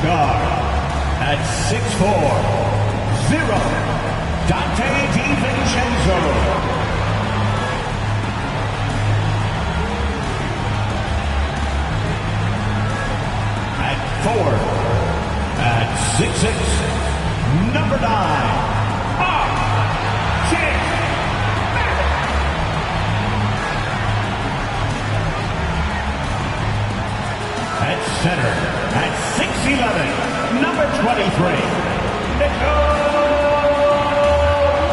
guard, at 6'4", 0, Dante DiVincenzo. At 4, at 6'6", number 9, at center, at 6'11", number 23,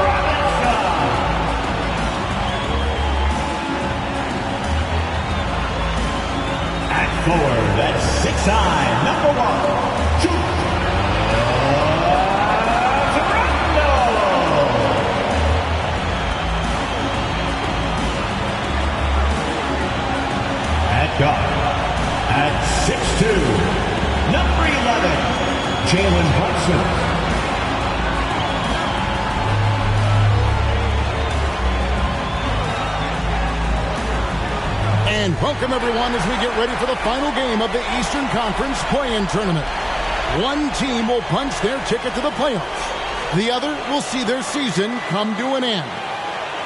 Robinson. At forward, at 6'9", number 1, at guard, at 6'2", number 11, Jalen Brunson. And welcome everyone as we get ready for the final game of the Eastern Conference play-in tournament. One team will punch their ticket to the playoffs. The other will see their season come to an end.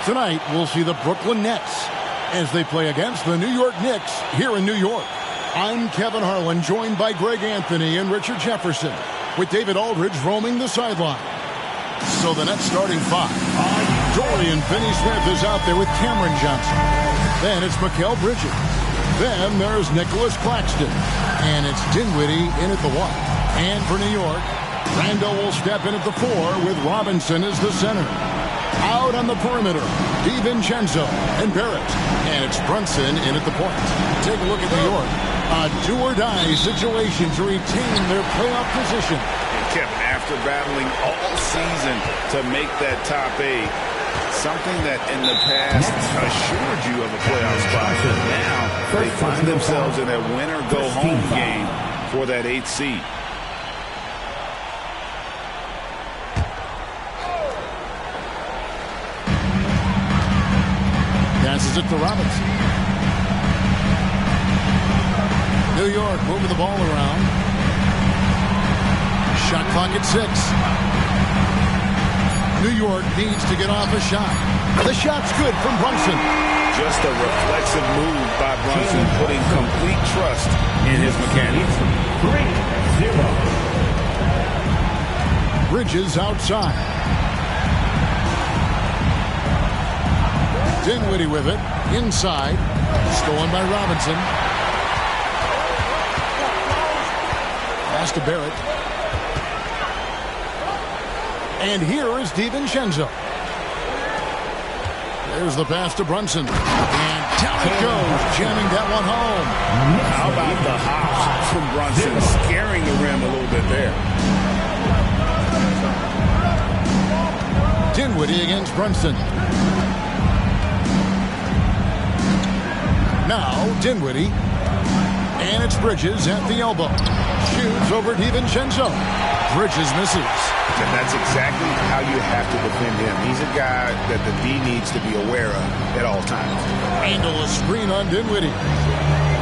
Tonight we'll see the Brooklyn Nets as they play against the New York Knicks here in New York. I'm Kevin Harlan, joined by Greg Anthony and Richard Jefferson, with David Aldridge roaming the sideline. So the Nets starting five. Dorian Finney-Smith is out there with Cameron Johnson. Then it's Mikal Bridges. Then there's Nicholas Claxton. And it's Dinwiddie in at the one. And for New York, Randall will step in at the 4 with Robinson as the center. Out on the perimeter, DiVincenzo and Barrett. And it's Brunson in at the point. Take a look at New York. A do-or-die situation to retain their playoff position. And Kevin, after battling all season to make that top 8, something that in the past assured you of a playoff spot, now they find themselves in that win-or-go-home game for that 8th seed. Passes it to Robinson. New York moving the ball around. Shot clock at 6. New York needs to get off a shot. The shot's good from Brunson. Just a reflexive move by Brunson, putting complete trust in his mechanics. 3-0. Bridges outside. Dinwiddie with it. Inside. Stolen by Robinson. Pass to Barrett. And here is DiVincenzo. There's the pass to Brunson. And down it goes, jamming that one home. How about the hops from Brunson, scaring the rim a little bit there. Dinwiddie against Brunson. Now Dinwiddie. And it's Bridges at the elbow. Shoots over DiVincenzo. Bridges misses. And that's exactly how you have to defend him. He's a guy that the D needs to be aware of at all times. Randall a screen on Dinwiddie.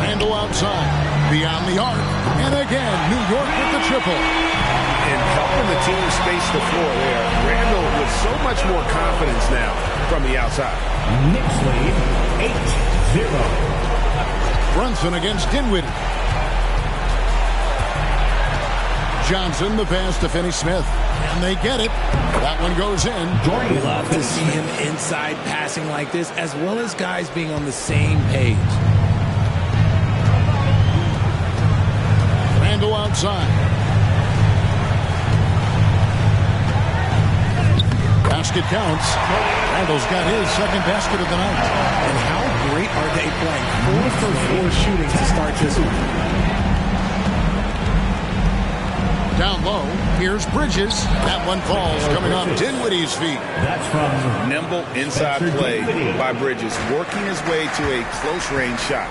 Randall outside. Beyond the arc. And again, New York with the triple. And helping the team space the floor there. Randall with so much more confidence now from the outside. Knicks lead 8-0. Brunson against Dinwiddie. Johnson, the pass to Finney-Smith. And they get it. That one goes in. We love to see him inside passing like this, as well as guys being on the same page. Randall outside. Basket counts. Randall's got his second basket of the night. And how great are they playing? 4 for 4 shooting to start this one. Down low, here's Bridges. That one falls coming off Dinwiddie's feet. That's from nimble inside play by Bridges, working his way to a close-range shot.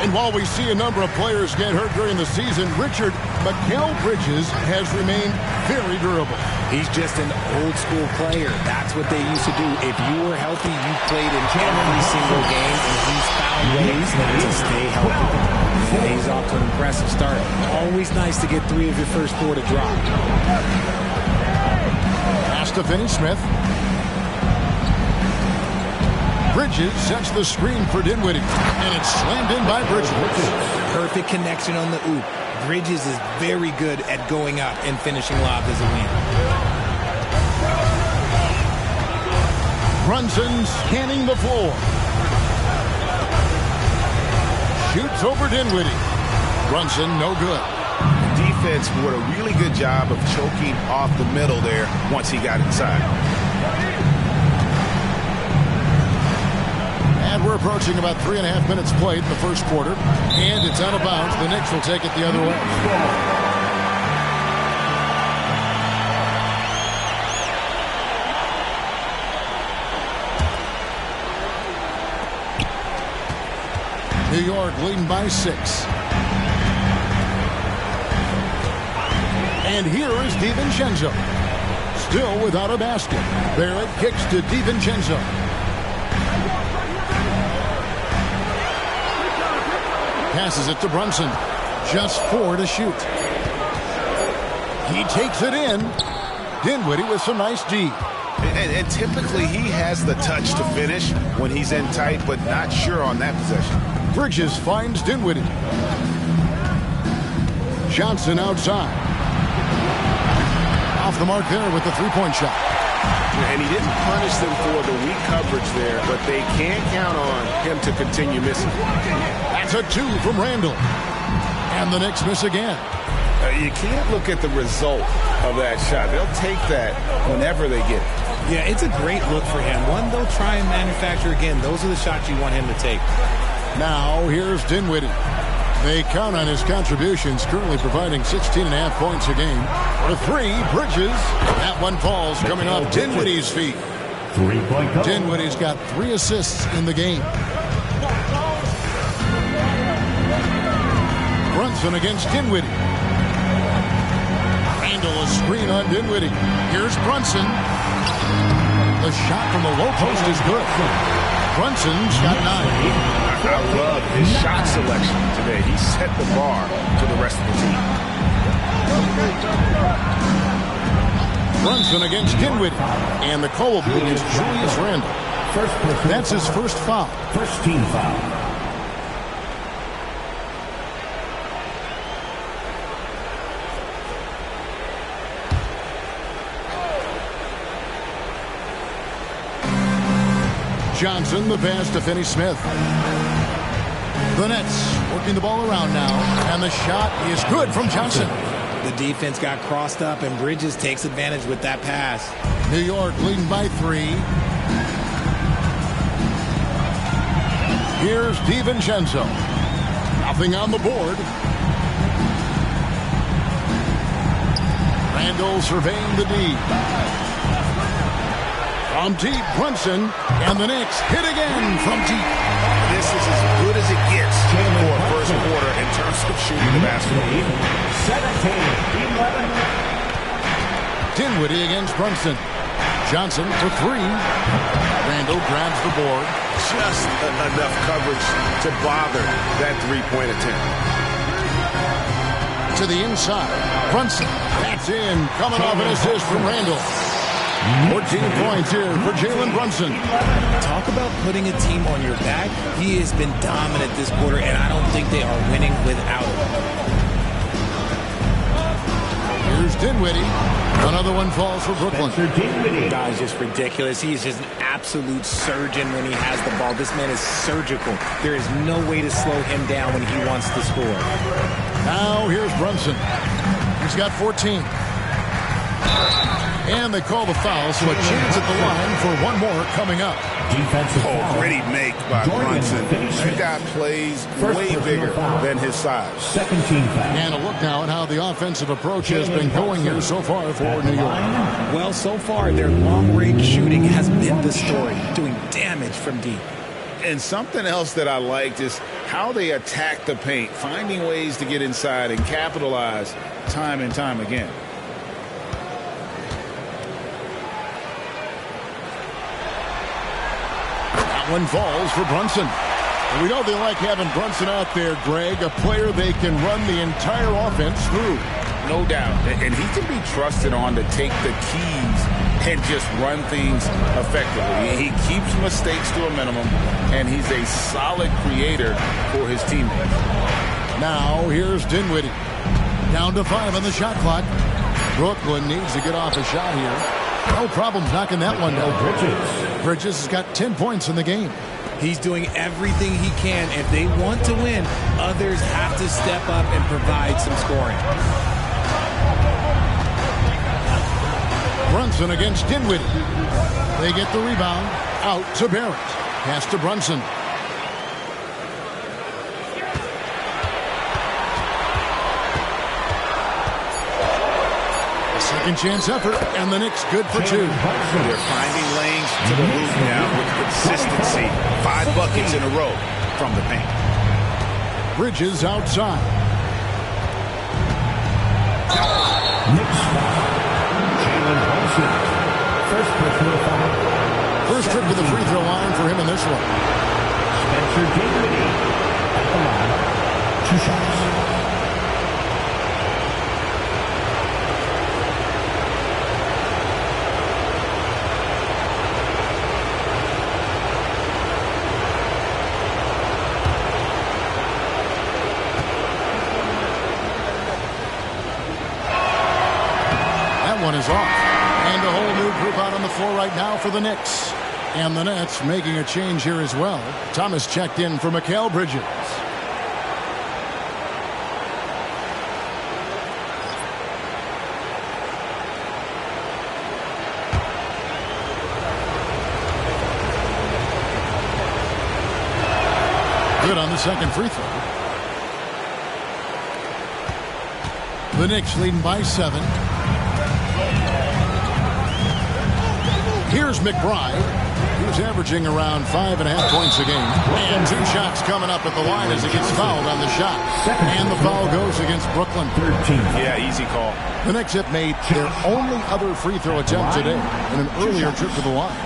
And while we see a number of players get hurt during the season, Richard, Mikal Bridges has remained very durable. He's just an old-school player. That's what they used to do. If you were healthy, you played in every single game, and he's found ways to stay healthy. He's off to an impressive start. Always nice to get 3 of your first 4 to drop. Pass to Finney-Smith. Bridges sets the screen for Dinwiddie, and it's slammed in by Bridges. Perfect connection on the oop. Bridges is very good at going up and finishing lobs as a win. Brunson scanning the floor. Shoots over Dinwiddie. Brunson, no good. Defense did a really good job of choking off the middle there once he got inside. And we're approaching about 3.5 minutes played in the first quarter. And it's out of bounds. The Knicks will take it the other way. New York leading by 6. And here is DiVincenzo. Still without a basket. Barrett kicks to DiVincenzo. Passes it to Brunson. Just 4 to shoot. He takes it in. Dinwiddie with some nice D. And typically he has the touch to finish when he's in tight, but not sure on that possession. Bridges finds Dinwiddie. Johnson outside. Off the mark there with the three-point shot. And he didn't punish them for the weak coverage there, but they can't count on him to continue missing. That's a 2 from Randall. And the Knicks miss again. You can't look at the result of that shot. They'll take that whenever they get it. Yeah, it's a great look for him. One they'll try and manufacture again. Those are the shots you want him to take. Now here's Dinwiddie. They count on his contributions, currently providing 16.5 points a game. For 3, Bridges. That one falls, coming off Dinwiddie's feet. 3-point goal. Dinwiddie's got 3 assists in the game. Brunson against Dinwiddie. Randall a screen on Dinwiddie. Here's Brunson. The shot from the low post is good. Brunson's got 9. I love his shot selection today. He set the bar for the rest of the team. Brunson against Dinwiddie. And the call will be against Julius Randle. That's his first foul. First team foul. Johnson, the pass to Finney-Smith. The Nets working the ball around now, and the shot is good from Johnson. The defense got crossed up, and Bridges takes advantage with that pass. New York leading by 3. Here's DiVincenzo. Nothing on the board. Randall surveying the D. From deep, Brunson, and the Knicks hit again from deep. This is as good as it gets for a first quarter in terms of shooting the basketball. 17-11. Dinwiddie against Brunson. Johnson for 3. Randall grabs the board. Just enough coverage to bother that three-point attempt. To the inside. Brunson. That's in. Coming off an assist from Randall. 14 points here for Jalen Brunson. Talk about putting a team on your back. He has been dominant this quarter, and I don't think they are winning without him. Here's Dinwiddie. Another one falls for Brooklyn. Guy's just ridiculous. He's just an absolute surgeon when he has the ball. This man is surgical. There is no way to slow him down when he wants to score. Now here's Brunson. He's got 14. And they call the foul, so a chance at the line for one more coming up. Defensive foul. Great make by Brunson. That guy plays way bigger than his size. Second team foul. And a look now at how the offensive approach has been going here so far for New York. Well, so far, their long-range shooting has been the story, doing damage from deep. And something else that I liked is how they attack the paint, finding ways to get inside and capitalize time and time again. One falls for Brunson. We know they like having Brunson out there, Greg, a player they can run the entire offense through. No doubt. And he can be trusted on to take the keys and just run things effectively. He keeps mistakes to a minimum, and he's a solid creator for his teammates. Now, here's Dinwiddie. Down to 5 on the shot clock. Brooklyn needs to get off a shot here. No problems knocking that one down. Bridges has got 10 points in the game. He's doing everything he can. If they want to win, others have to step up and provide some scoring. Brunson against Dinwiddie. They get the rebound. Out to Barrett. Pass to Brunson. Second chance effort, and the Knicks good for 2. They're finding lanes to the hoop now with consistency. 5 buckets in a row from the paint. Bridges outside. Knicks foul. Jalen Brunson. First personal foul. First trip to the free throw line for him in this one. Spencer Dinwiddie at the line. 2 shots. One is off. And a whole new group out on the floor right now for the Knicks. And the Nets making a change here as well. Thomas checked in for Mikal Bridges. Good on the second free throw. The Knicks leading by 7. Here's McBride, who's averaging around 5.5 points a game. And 2 shots coming up at the line as he gets fouled on the shot. And the foul goes against Brooklyn. 13. Yeah, easy call. The Knicks have made their only other free throw attempt today in an earlier trip to the line.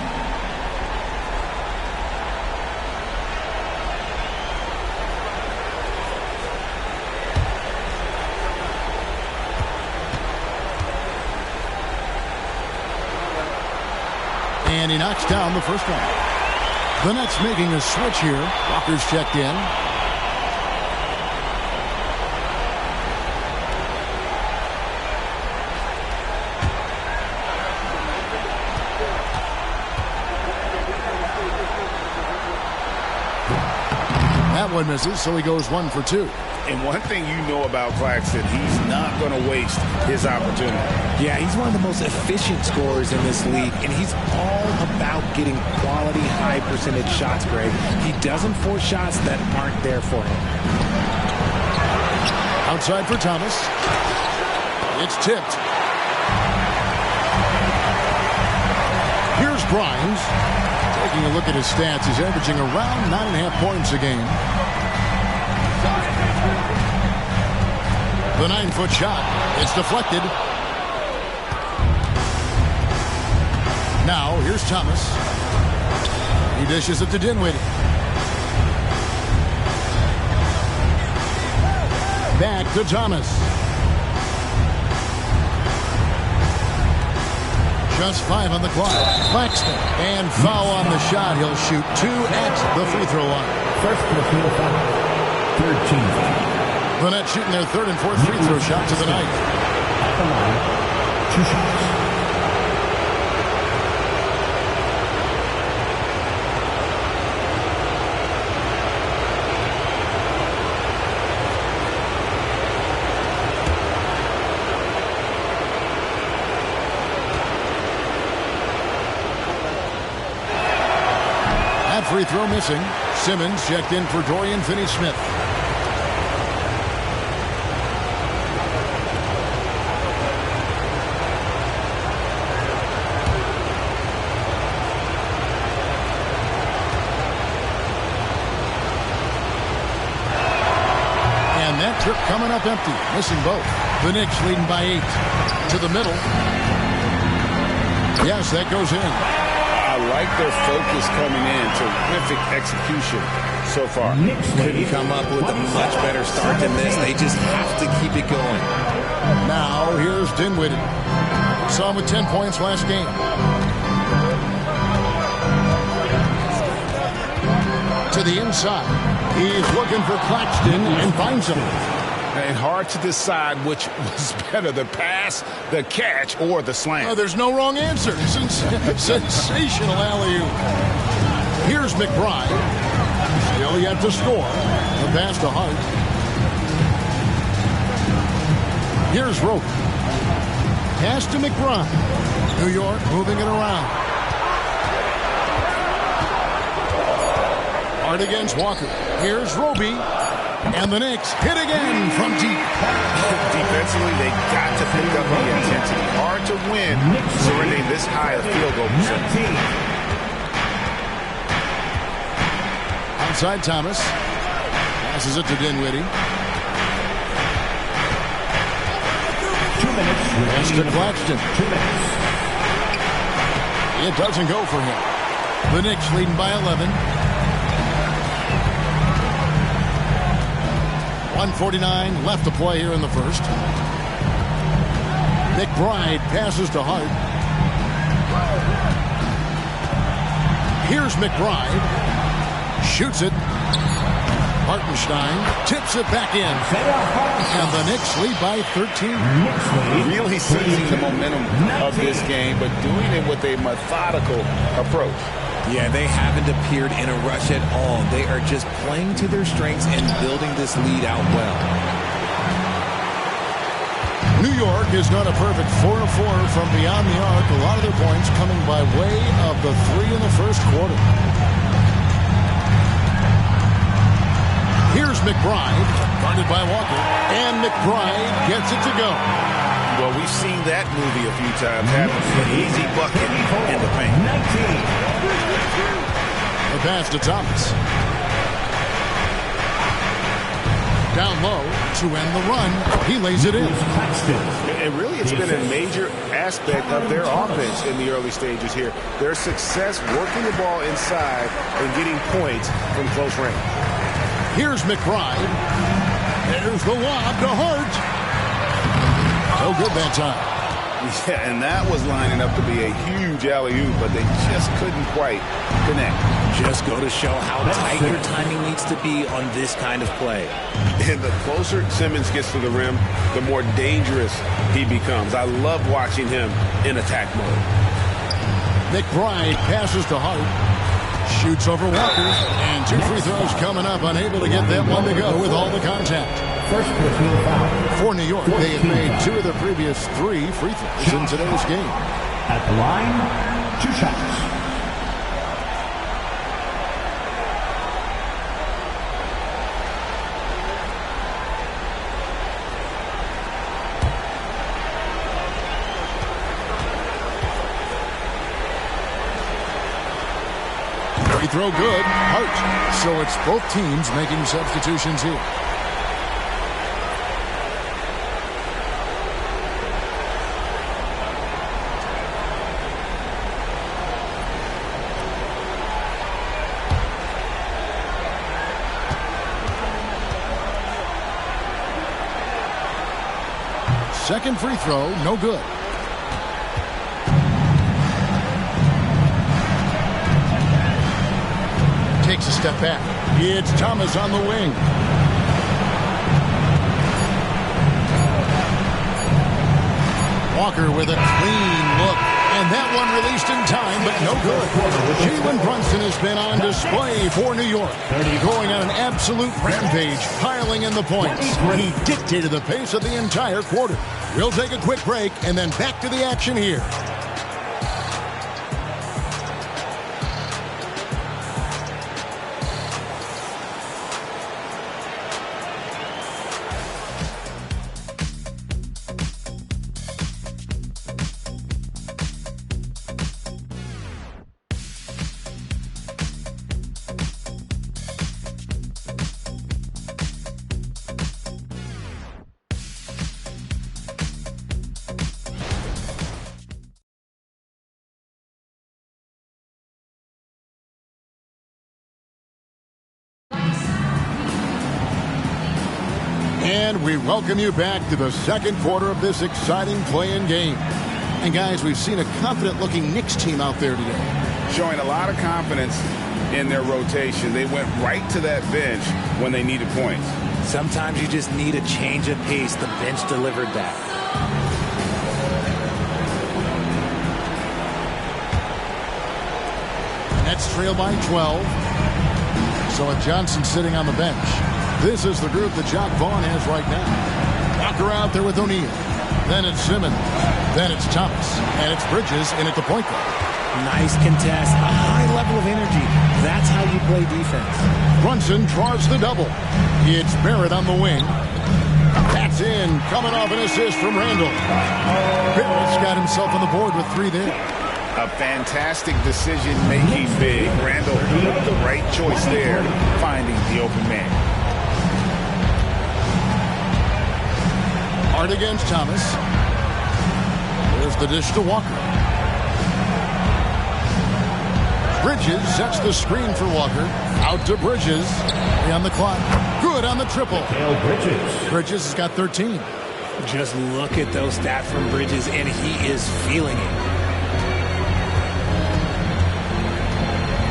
And he knocks down the first one. The Nets making a switch here. Walker's checked in. That one misses, so he goes 1 for 2. And one thing you know about Claxton, he's not going to waste his opportunity. Yeah, he's one of the most efficient scorers in this league, and he's all about getting quality, high-percentage shots, Greg. He doesn't force shots that aren't there for him. Outside for Thomas. It's tipped. Here's Grimes. Taking a look at his stats, he's averaging around 9.5 points a game. The 9-foot shot. It's deflected. Now, here's Thomas. He dishes it to Dinwiddie. Back to Thomas. Just 5 on the clock. Claxton. And foul on the shot. He'll shoot 2 at the free throw line. First personal foul. 13 foul. The Nets shooting their 3rd and 4th free throw shots of the night. At the line. 2 shots. That free throw missing. Simmons checked in for Dorian Finney-Smith. Trip coming up empty, missing both. The Knicks leading by 8. To the middle. Yes, that goes in. I like their focus coming in. Terrific execution. so far. Couldn't come up with a much better start than this. They just have to keep it going. Now, here's Dinwiddie. Saw him with 10 points last game. To the inside. He's looking for Claxton and finds him. And hard to decide which was better, the pass, the catch, or the slam. Oh, there's no wrong answer. Sensational alley-oop. Here's McBride. Still yet to score. The pass to Hart. Here's Rope. Pass to McBride. New York moving it around. Hart against Walker. Here's Roby. And the Knicks hit again from deep. Defensively, they got to pick up the intensity. Hard to win surrendering this high a field goal percentage. Outside Thomas. Passes it to Dinwiddie. 2 minutes. Pass to Claxton. 2 minutes. It doesn't go for him. The Knicks leading by 11. 1:49 left to play here in the first. McBride passes to Hart. Here's McBride. Shoots it. Hartenstein tips it back in. And the Knicks lead by 13. Really seizing the momentum of this game, but doing it with a methodical approach. Yeah, they haven't appeared in a rush at all. They are just playing to their strengths and building this lead out well. New York is not a perfect 4-4 from beyond the arc. A lot of their points coming by way of the 3 in the first quarter. Here's McBride, guarded by Walker, and McBride gets it to go. Well, we've seen that movie a few times, haven't we? An easy bucket in the paint. 19. The pass to Thomas. Down low to end the run. He lays it in. And really, it's been a major aspect of their offense in the early stages here. Their success working the ball inside and getting points from close range. Here's McBride. There's the lob to Hart. No good that time. Yeah, and that was lining up to be a huge alley-oop, but they just couldn't quite connect. Just go to show how tight your timing needs to be on this kind of play. And the closer Simmons gets to the rim, the more dangerous he becomes. I love watching him in attack mode. McBride passes to Hart. Shoots over Walker. And 2 free throws coming up. Unable to get that one to go with all the contact. First personal foul. For New York, they have made 2 of their previous 3 free throws in today's game. At the line, 2 shots. Free throw good. Hart. So it's both teams making substitutions here. Second free throw, no good. Takes a step back. It's Thomas on the wing. Walker with a clean look. And that one released in time, but no good. Jalen Brunson has been on display for New York. Going on an absolute rampage, piling in the points. He dictated the pace of the entire quarter. We'll take a quick break and then back to the action here. And we welcome you back to the second quarter of this exciting play-in game. And guys, we've seen a confident-looking Knicks team out there today. Showing a lot of confidence in their rotation. They went right to that bench when they needed points. Sometimes you just need a change of pace. The bench delivered that. Nets trail by 12. So with Johnson sitting on the bench. This is the group that Jock Vaughn has right now. Walker out there with O'Neal. Then it's Simmons. Then it's Thomas. And it's Bridges in at the point guard. Nice contest. A high level of energy. That's how you play defense. Brunson draws the double. It's Barrett on the wing. That's in. Coming off an assist from Randall. Barrett's got himself on the board with 3 there. A fantastic decision-making big. Randall with the right choice there, finding the open man. Hard against Thomas. There's the dish to Walker. Bridges sets the screen for Walker. Out to Bridges. On the clock. Good on the triple. Bridges has got 13. Just look at those stats from Bridges, and he is feeling it.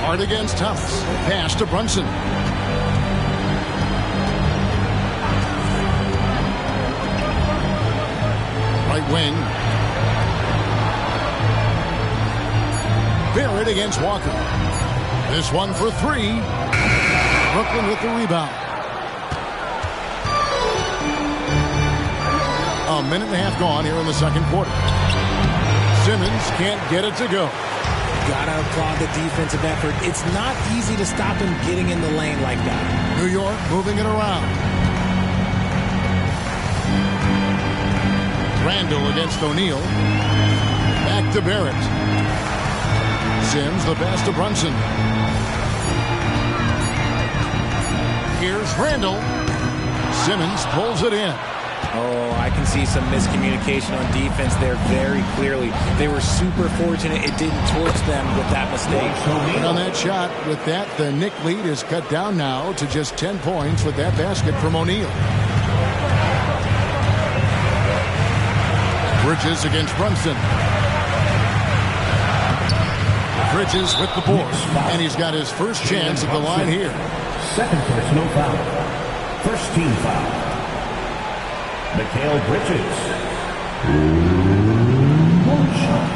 Hard against Thomas. Pass to Brunson. Right wing. Barrett against Walker. This one for 3. Brooklyn with the rebound. A minute and a half gone here in the second quarter. Simmons can't get it to go. Gotta applaud the defensive effort. It's not easy to stop him getting in the lane like that. New York moving it around. Randall against O'Neal. Back to Barrett. Sims the pass to Brunson. Here's Randall. Simmons pulls it in. Oh, I can see some miscommunication on defense there very clearly. They were super fortunate it didn't torch them with that mistake. And on that shot, with that, the Knick lead is cut down now to just 10 points with that basket from O'Neal. Bridges against Brunson. Bridges with the board. And he's got his first chance at the line here. Second personal foul. First team foul. Mikal Bridges. One shot.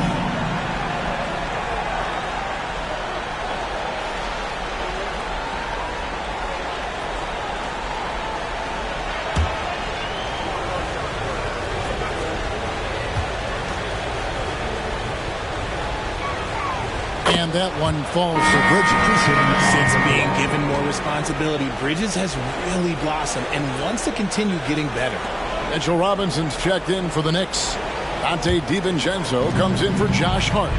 And that one falls to Bridges. Since being given more responsibility, Bridges has really blossomed and wants to continue getting better. Mitchell Robinson's checked in for the Knicks. Dante DiVincenzo comes in for Josh Hart.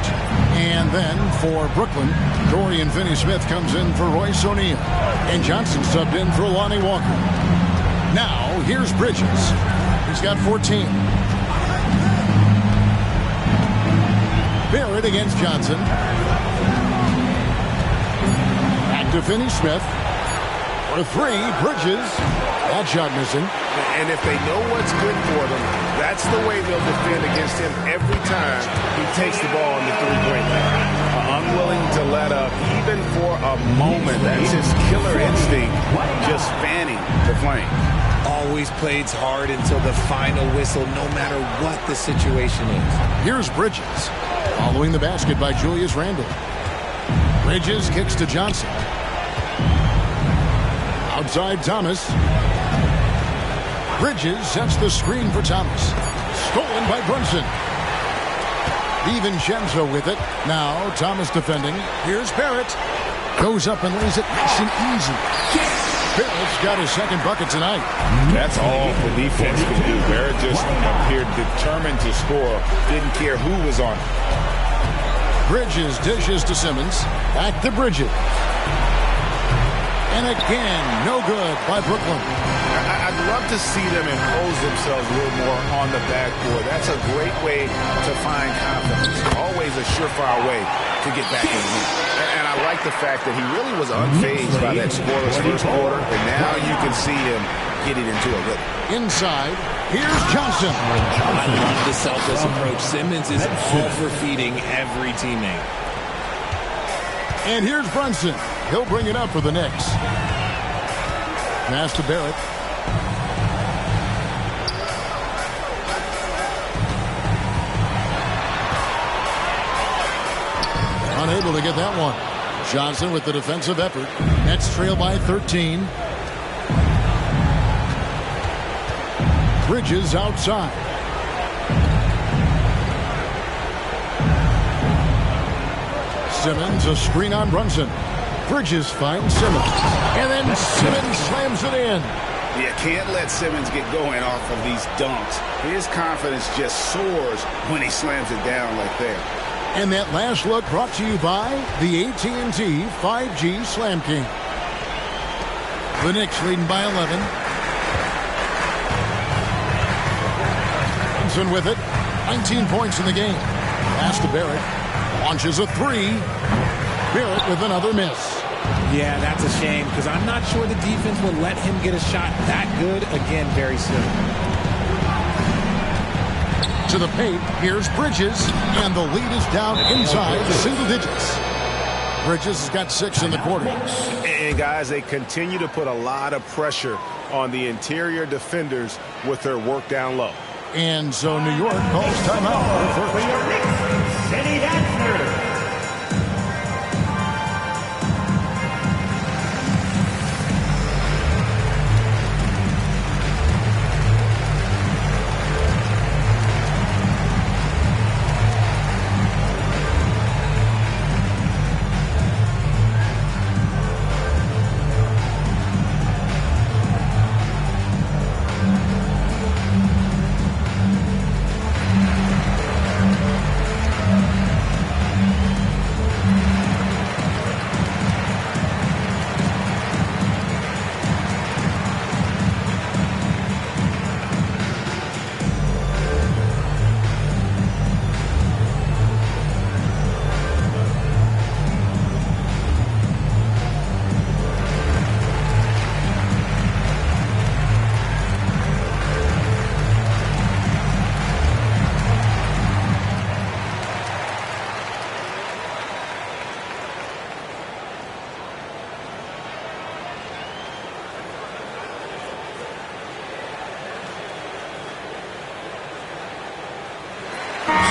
And then for Brooklyn, Dorian Finney-Smith comes in for Royce O'Neal. And Johnson subbed in for Lonnie Walker. Now, here's Bridges. He's got 14. Barrett against Johnson. Back to Finney-Smith. For 3, Bridges. That shot missing. And if they know what's good for them, that's the way they'll defend against him every time he takes the ball in the three-point line. Unwilling to let up even for a moment. That's his killer instinct, just fanning the flame. Always plays hard until the final whistle, no matter what the situation is. Here's Bridges. Following the basket by Julius Randle. Bridges kicks to Johnson. Outside Thomas. Bridges sets the screen for Thomas. Stolen by Brunson. DiVincenzo with it. Now Thomas defending. Here's Barrett. Goes up and lays it nice and easy. Barrett's got his second bucket tonight. That's all the defense can do. Barrett just appeared determined to score. Didn't care who was on him. Bridges dishes to Simmons. Back to Bridges. And again, no good by Brooklyn. I'd love to see them impose themselves a little more on the backboard. That's a great way to find confidence. Always a surefire way to get back in the game. And I like the fact that he really was unfazed by that scoreless first quarter. And now you can see him getting into a rhythm. Inside, here's Johnson. I love the selfless approach. Simmons is overfeeding every teammate. And here's Brunson. He'll bring it up for the Knicks. Pass to Barrett. Unable to get that one. Johnson with the defensive effort. Nets trail by 13. Bridges outside. Simmons, a screen on Brunson. Bridges finds Simmons. And then Simmons slams it in. You can't let Simmons get going off of these dunks. His confidence just soars when he slams it down like that. And that last look brought to you by the AT&T 5G Slam King. The Knicks leading by 11. Brunson with it. 19 points in the game. Pass to Barrett. Launches a three. Barrett with another miss. Yeah, that's a shame because I'm not sure the defense will let him get a shot that good again very soon. To the paint, here's Bridges, and the lead is down inside single digits. Bridges has got 6 in the quarter. And guys, they continue to put a lot of pressure on the interior defenders with their work down low. And so New York calls timeout for first. City Hatcher.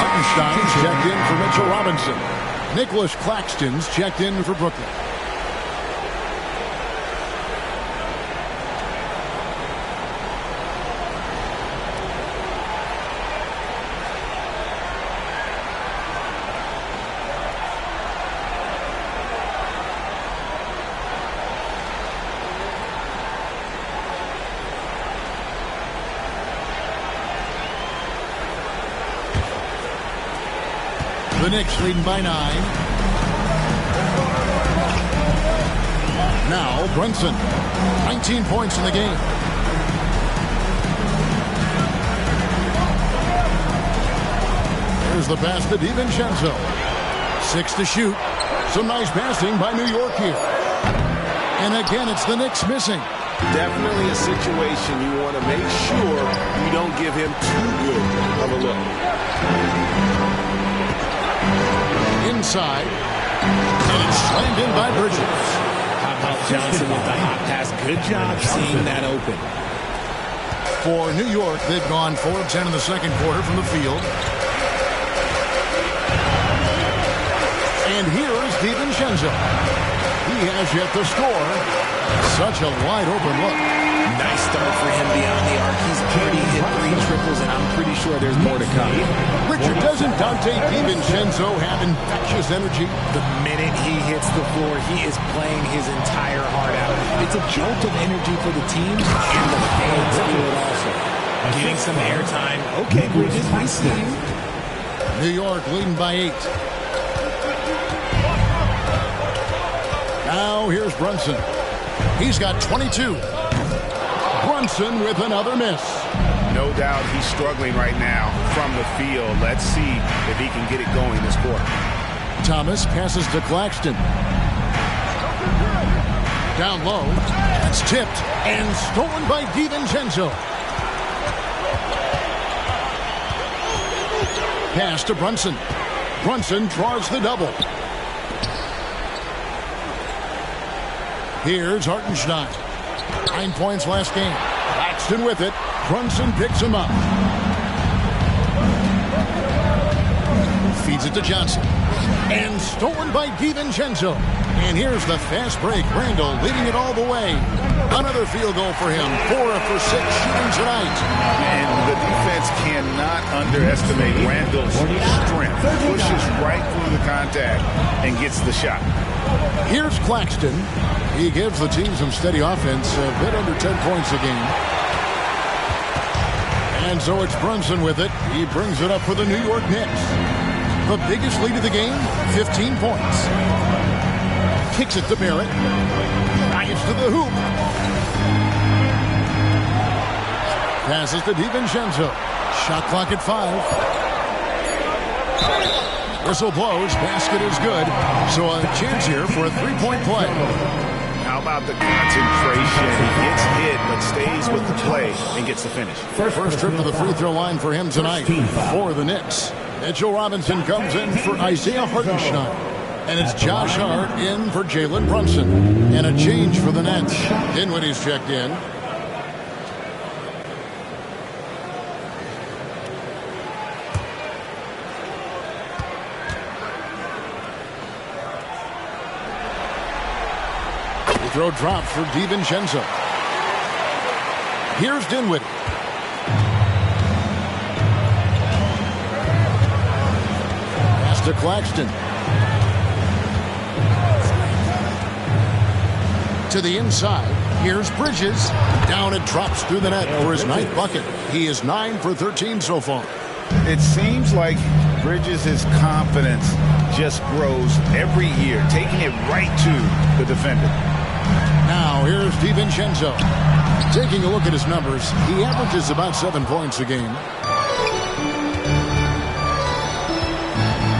Hartenstein's checked in for Mitchell Robinson. Nicholas Claxton's checked in for Brooklyn. The Knicks leading by 9. Now Brunson, 19 points in the game. Here's the pass to DiVincenzo. 6 to shoot. Some nice passing by New York here. And again, it's the Knicks missing. Definitely a situation you want to make sure you don't give him too good of a look. Inside, and it's slammed in by Bridges. How about Johnson with the hot pass? Good job seeing that open. For New York, they've gone 4 of 10 in the second quarter from the field. And here is DiVincenzo. He has yet to score. Such a wide open look. Nice start for him beyond the arc. He's already hit 3 triples, and I'm pretty sure there's more to come. Richard, doesn't Dante DiVincenzo have infectious energy? The minute he hits the floor, he is playing his entire heart out. It's a jolt of energy for the team, and the fans feel it also. Getting some airtime. Okay, Bridges, we see you. New York leading by 8. Now here's Brunson. He's got 22. Brunson with another miss. No doubt he's struggling right now from the field. Let's see if he can get it going this quarter. Thomas passes to Claxton. Down low. It's tipped and stolen by DiVincenzo. Pass to Brunson. Brunson draws the double. Here's Hartenstein. 9 points last game. Claxton with it. Brunson picks him up. Feeds it to Johnson. And stolen by DiVincenzo. And here's the fast break. Randall leading it all the way. Another field goal for him. 4 for 6 shooting tonight. And the defense cannot underestimate Randall's strength. Pushes right through the contact and gets the shot. Here's Claxton. He gives the team some steady offense. A bit under 10 points a game. And so it's Brunson with it. He brings it up for the New York Knicks. The biggest lead of the game, 15 points. Kicks it to Barrett. Drives to the hoop. Passes to DiVincenzo. Shot clock at 5. Whistle blows. Basket is good. So a chance here for a three-point play. How about the concentration? He gets hit, but stays with the play and gets the finish. First trip to the free throw line for him tonight for the Knicks. Mitchell Robinson comes in for Isaiah Hartenstein. And it's Josh Hart in for Jalen Brunson. And a change for the Nets. Dinwiddie's checked in. Throw drop for DiVincenzo. Here's Dinwiddie. Pass to Claxton. To the inside. Here's Bridges. Down it drops through the net for his 9th bucket. He is 9 for 13 so far. It seems like Bridges' confidence just grows every year, taking it right to the defender. Now, here's DiVincenzo. Taking a look at his numbers, he averages about 7 points a game.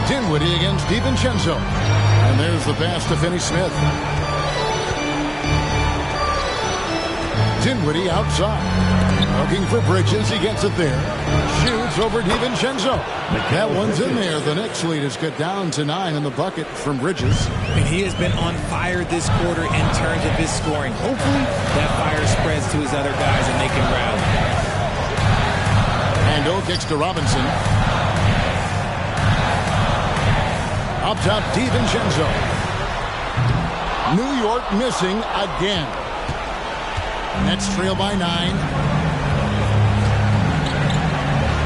Dinwiddie against DiVincenzo. And there's the pass to Finney-Smith. Dinwiddie outside. Looking for Bridges. He gets it there. Shoots over DiVincenzo. That one's in there. The Knicks lead is cut down to 9 in the bucket from Bridges. And he has been on fire this quarter in terms of his scoring. Hopefully that fire spreads to his other guys and they can rally. Randall kicks to Robinson. Up top, DiVincenzo. New York missing again. Nets trail by 9.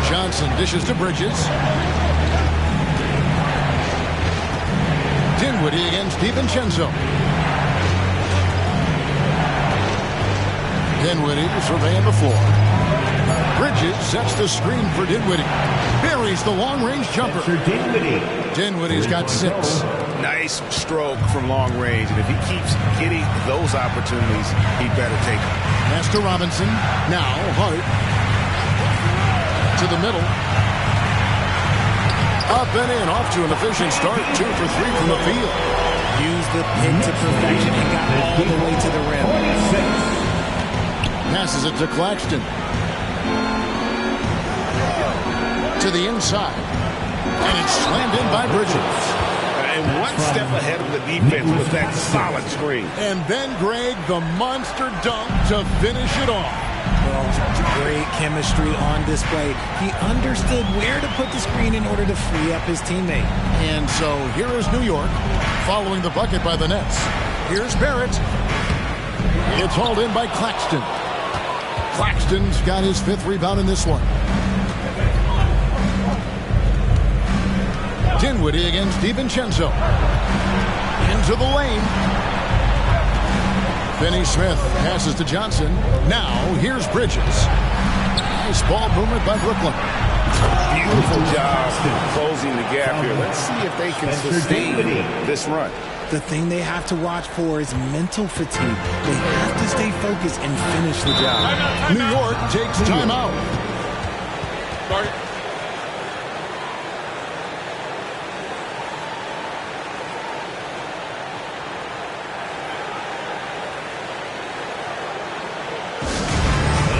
Johnson dishes to Bridges. Dinwiddie against DiVincenzo. Dinwiddie surveying the floor. Bridges sets the screen for Dinwiddie. Buries the long-range jumper. Dinwiddie's got 6. Nice stroke from long range, and if he keeps getting those opportunities, he better take them. Pass to Robinson. Now Hart. To the middle. Up and in. Off to an efficient start. 2 for 3 from the field. Used the pick to perfection and got all the way to the rim. Passes it to Claxton. To the inside. And it's slammed in by Bridges. And one step ahead of the defense with that solid screen. And then Greg, the monster dunk to finish it off. Well, great chemistry on display. He understood where to put the screen in order to free up his teammate. And so here is New York following the bucket by the Nets. Here's Barrett. It's hauled in by Claxton. Claxton's got his 5th rebound in this one. Dinwiddie against DiVincenzo. Into the lane. Finney-Smith passes to Johnson. Now, here's Bridges. Nice ball movement by Brooklyn. Beautiful job closing closing the gap here. Let's see if they can sustain this run. The thing they have to watch for is mental fatigue. They have to stay focused and finish the job. New York takes timeout. Sorry.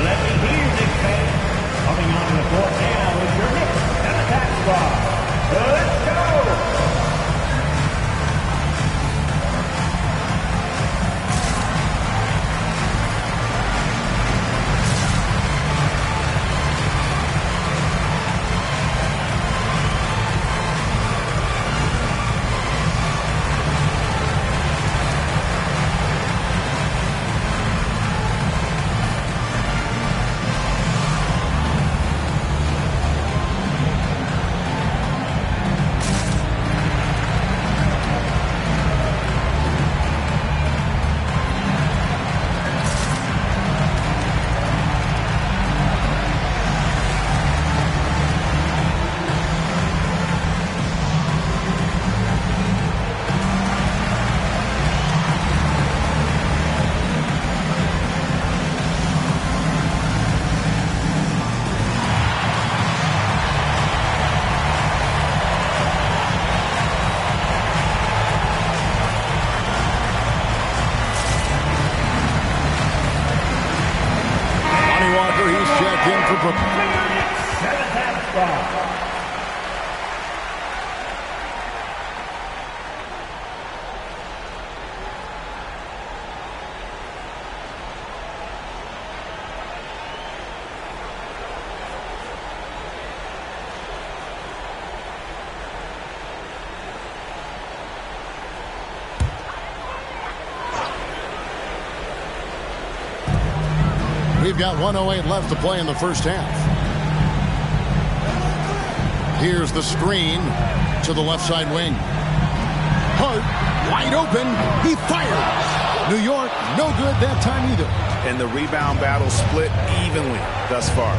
Let me hear you, Knicks fans. Coming onto the court now is your Knicks and attack squad. Let's go! We've got 1:08 left to play in the first half. Here's the screen to the left side wing. Hart, wide open. He fires. New York, no good that time either. And the rebound battle split evenly thus far.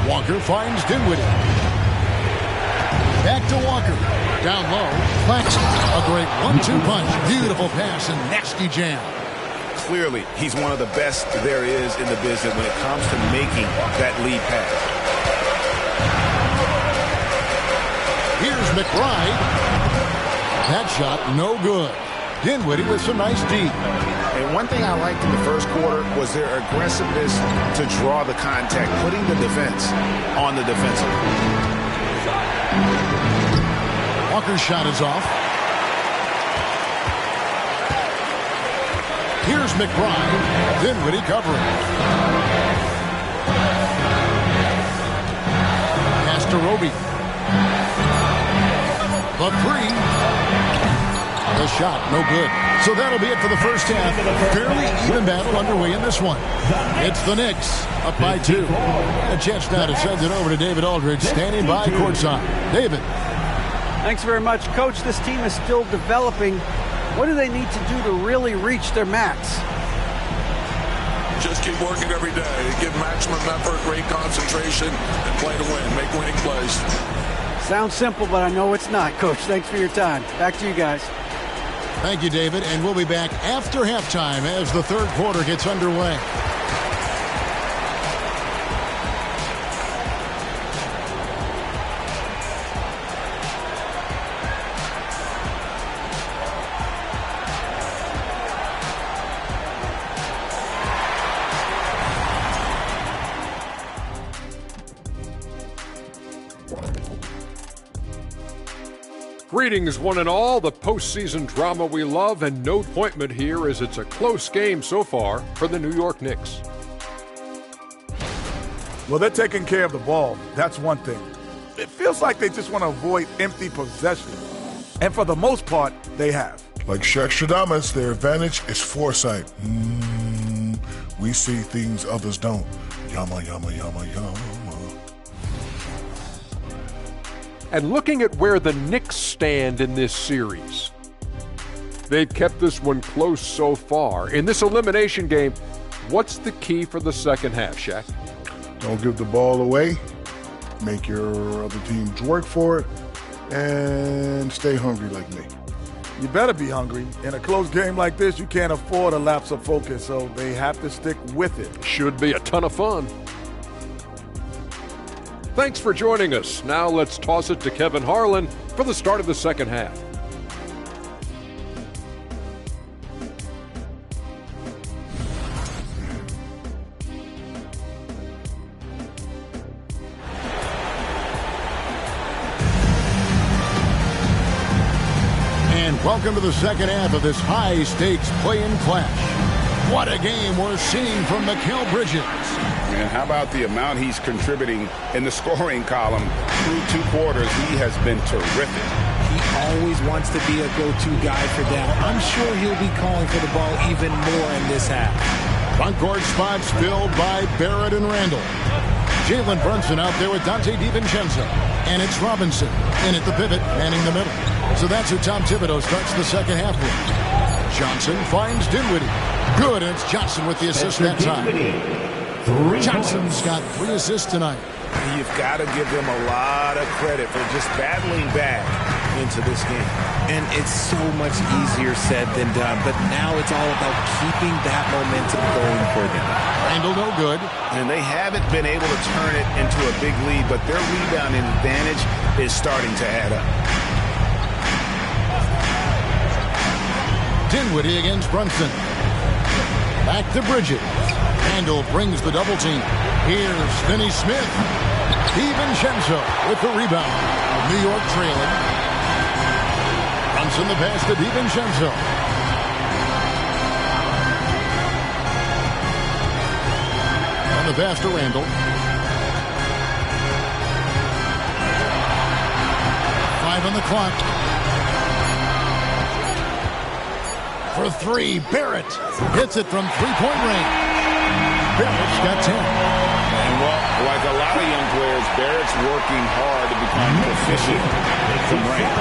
Walker finds Dinwiddie. Back to Walker. Down low. Claxton. A great 1-2 punch. Beautiful pass and nasty jam. Clearly, he's one of the best there is in the business when it comes to making that lead pass. Here's McBride. That shot, no good. Dinwiddie with some nice D. And one thing I liked in the first quarter was their aggressiveness to draw the contact, putting the defense on the defensive. Walker's shot is off. Here's McBride. Dinwiddie covering. Pass to Roby. The three. The shot, no good. So that'll be it for the first half. Fairly even battle underway in this one. It's the Knicks up by 2. A chance now to send it over to David Aldridge, standing by courtside. David. Thanks very much, Coach. This team is still developing. What do they need to do to really reach their max? Just keep working every day. Give maximum effort, great concentration, and play to win. Make winning plays. Sounds simple, but I know it's not, Coach. Thanks for your time. Back to you guys. Thank you, David. And we'll be back after halftime as the third quarter gets underway. Greetings, one and all. The postseason drama we love, and no appointment here as it's a close game so far for the New York Knicks. Well, they're taking care of the ball. That's one thing. It feels like they just want to avoid empty possession. And for the most part, they have. Like Shaq Stradamus, their advantage is foresight. We see things others don't. Yama, yama, yama, yama. And looking at where the Knicks stand in this series, they've kept this one close so far. In this elimination game, what's the key for the second half, Shaq? Don't give the ball away. make your other teams work for it, and stay hungry like me. You better be hungry. In a close game like this, you can't afford a lapse of focus, so they have to stick with it. Should be a ton of fun. Thanks for joining us. Now let's toss it to Kevin Harlan for the start of the second half. Welcome to the second half of this high-stakes play-in clash. What a game we're seeing from Mikal Bridges. And how about the amount he's contributing in the scoring column through 2 quarters? He has been terrific. He always wants to be a go-to guy for them. I'm sure he'll be calling for the ball even more in this half. Front court spots filled by Barrett and Randall. Jalen Brunson out there with Dante DiVincenzo. And it's Robinson in at the pivot, manning the middle. So that's who Tom Thibodeau starts the second half with. Johnson finds Dinwiddie. Good, and it's Johnson with the assist that time. Johnson's got 3 assists tonight. You've got to give them a lot of credit for just battling back into this game. And it's so much easier said than done, but now it's all about keeping that momentum going for them. Randall no good. And they haven't been able to turn it into a big lead, but their rebounding advantage is starting to add up. Dinwiddie against Brunson. Back to Bridges. Randall brings the double team. Here's Finney Smith. DiVincenzo with the rebound. New York trailing. Brunson the pass to DiVincenzo. And the pass to Randall. 5 on the clock. For 3, Barrett hits it from 3-point range. Barrett's got 10. And well, like a lot of young players, Barrett's working hard to become proficient from range.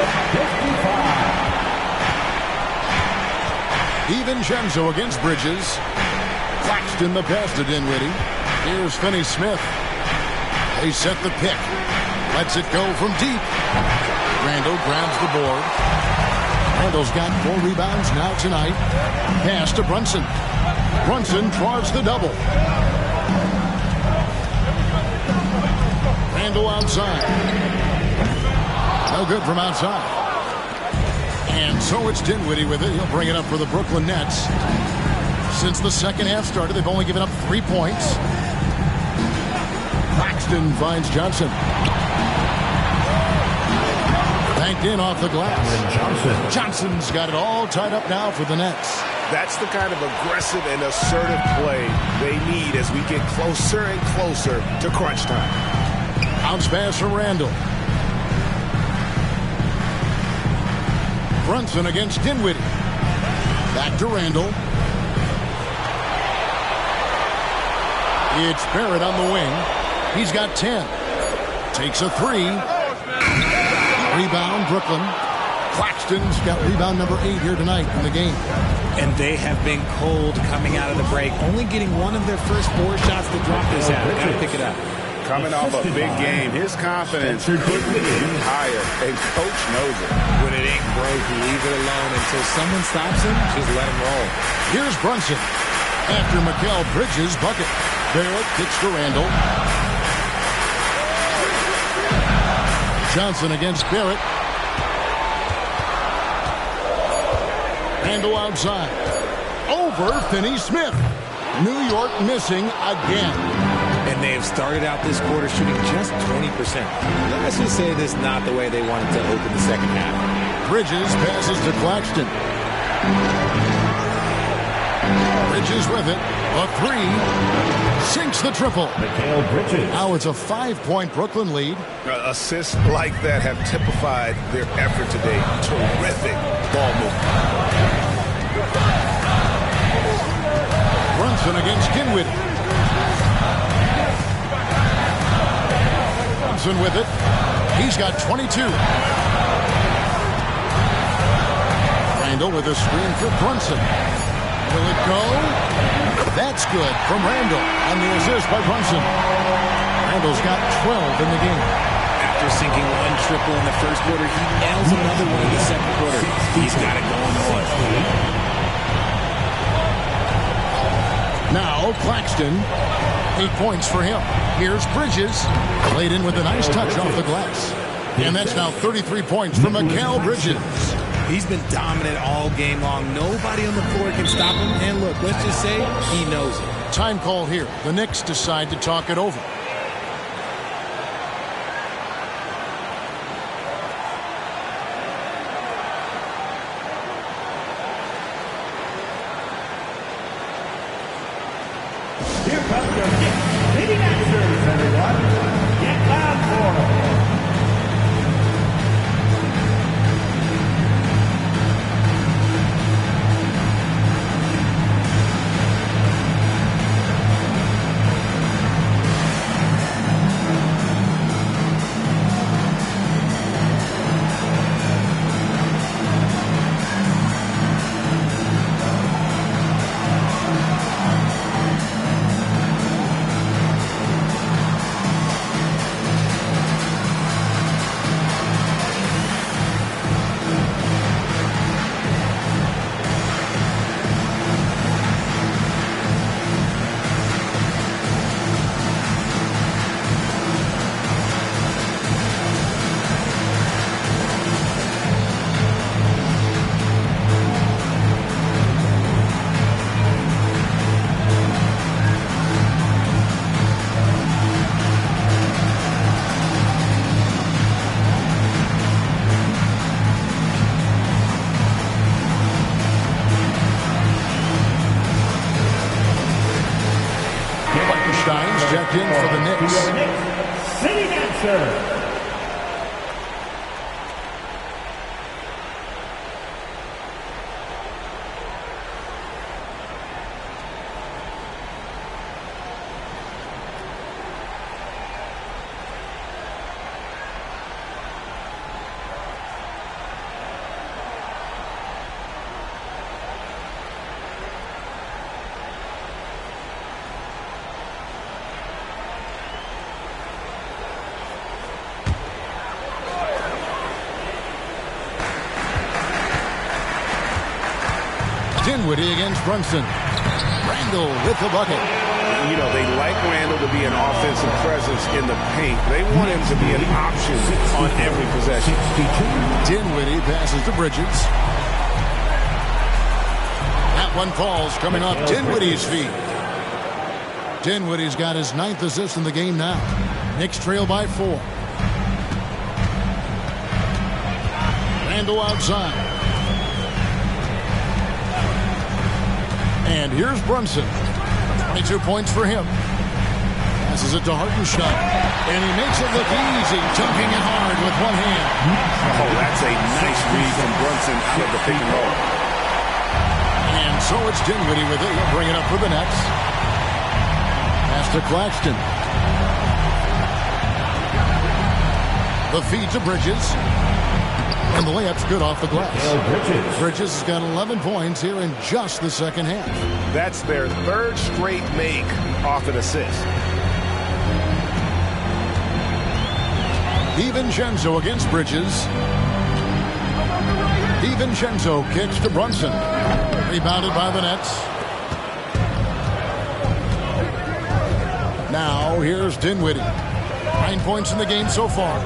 DiVincenzo against Bridges. Claxton the pass to Dinwiddie. Here's Finney Smith. They set the pick. Lets it go from deep. Randall grabs the board. Randall's got 4 rebounds now tonight. Pass to Brunson. Brunson draws the double. Randall outside. No good from outside. And so it's Dinwiddie with it. He'll bring it up for the Brooklyn Nets. Since the second half started, they've only given up 3 points. Claxton finds Johnson. Banked in off the glass. Johnson's got it all tied up now for the Nets. That's the kind of aggressive and assertive play they need as we get closer and closer to crunch time. Bounce pass from Randall. Brunson against Dinwiddie. Back to Randall. It's Barrett on the wing. He's got 10. Takes a 3. Rebound, Brooklyn. Claxton's got rebound number 8 here tonight in the game. And they have been cold coming out of the break. Only getting one of their first 4 shots to drop this out. Got to pick it up. Coming off a big game, his confidence could be higher, and coach knows it. When it ain't broke, leave it alone until someone stops him. Just let him roll. Here's Brunson. After Mikal Bridges' bucket. Barrett kicks to Randall. Johnson against Barrett. Randall outside. Over Finney Smith. New York missing again. And they have started out this quarter shooting just 20%. Let's just say this is not the way they wanted to open the second half. Bridges passes to Claxton. Bridges with it. A 3. Sinks the triple. Mikal Bridges. Now it's a 5-point Brooklyn lead. Assists like that have typified their effort today. Terrific ball movement. Brunson against Dinwiddie. Brunson with it. He's got 22. Randall with a screen for Brunson. Will it go? That's good from Randall on the assist by Brunson. Randall's got 12 in the game. After sinking one triple in the first quarter, he nails another one in the second quarter. He's got it going on. Now Claxton, 8 points for him. Here's Bridges, laid in with a nice touch off the glass. And that's now 33 points for Mikal Bridges. He's been dominant all game long. Nobody on the floor can stop him. And look, let's just say he knows it. Time call here. The Knicks decide to talk it over. Here comes your Knicks leading answers, everyone. Get loud for them. Checked in for the Knicks. Your Knicks sitting answer. Dinwiddie against Brunson. Randall with the bucket. You know, they like Randall to be an offensive presence in the paint. They want him to be an option on every possession. Dinwiddie passes to Bridges. That one falls coming off Dinwiddie's feet. Dinwiddie's got his 9th assist in the game now. Knicks trail by 4. Randall outside. And here's Brunson. 22 points for him. Passes it to Hartenstein. And he makes it look easy, dunking it hard with one hand. Oh, that's a nice read from Brunson out of the pick and roll. And so it's Dinwiddie with it. He'll bring it up for the Nets. Pass to Claxton. The feed to Bridges. And the layup's good off the glass. Bridges has got 11 points here in just the second half. That's their 3rd straight make off an assist. DiVincenzo against Bridges. DiVincenzo kicks to Brunson. Rebounded by the Nets. Now here's Dinwiddie. 9 points in the game so far.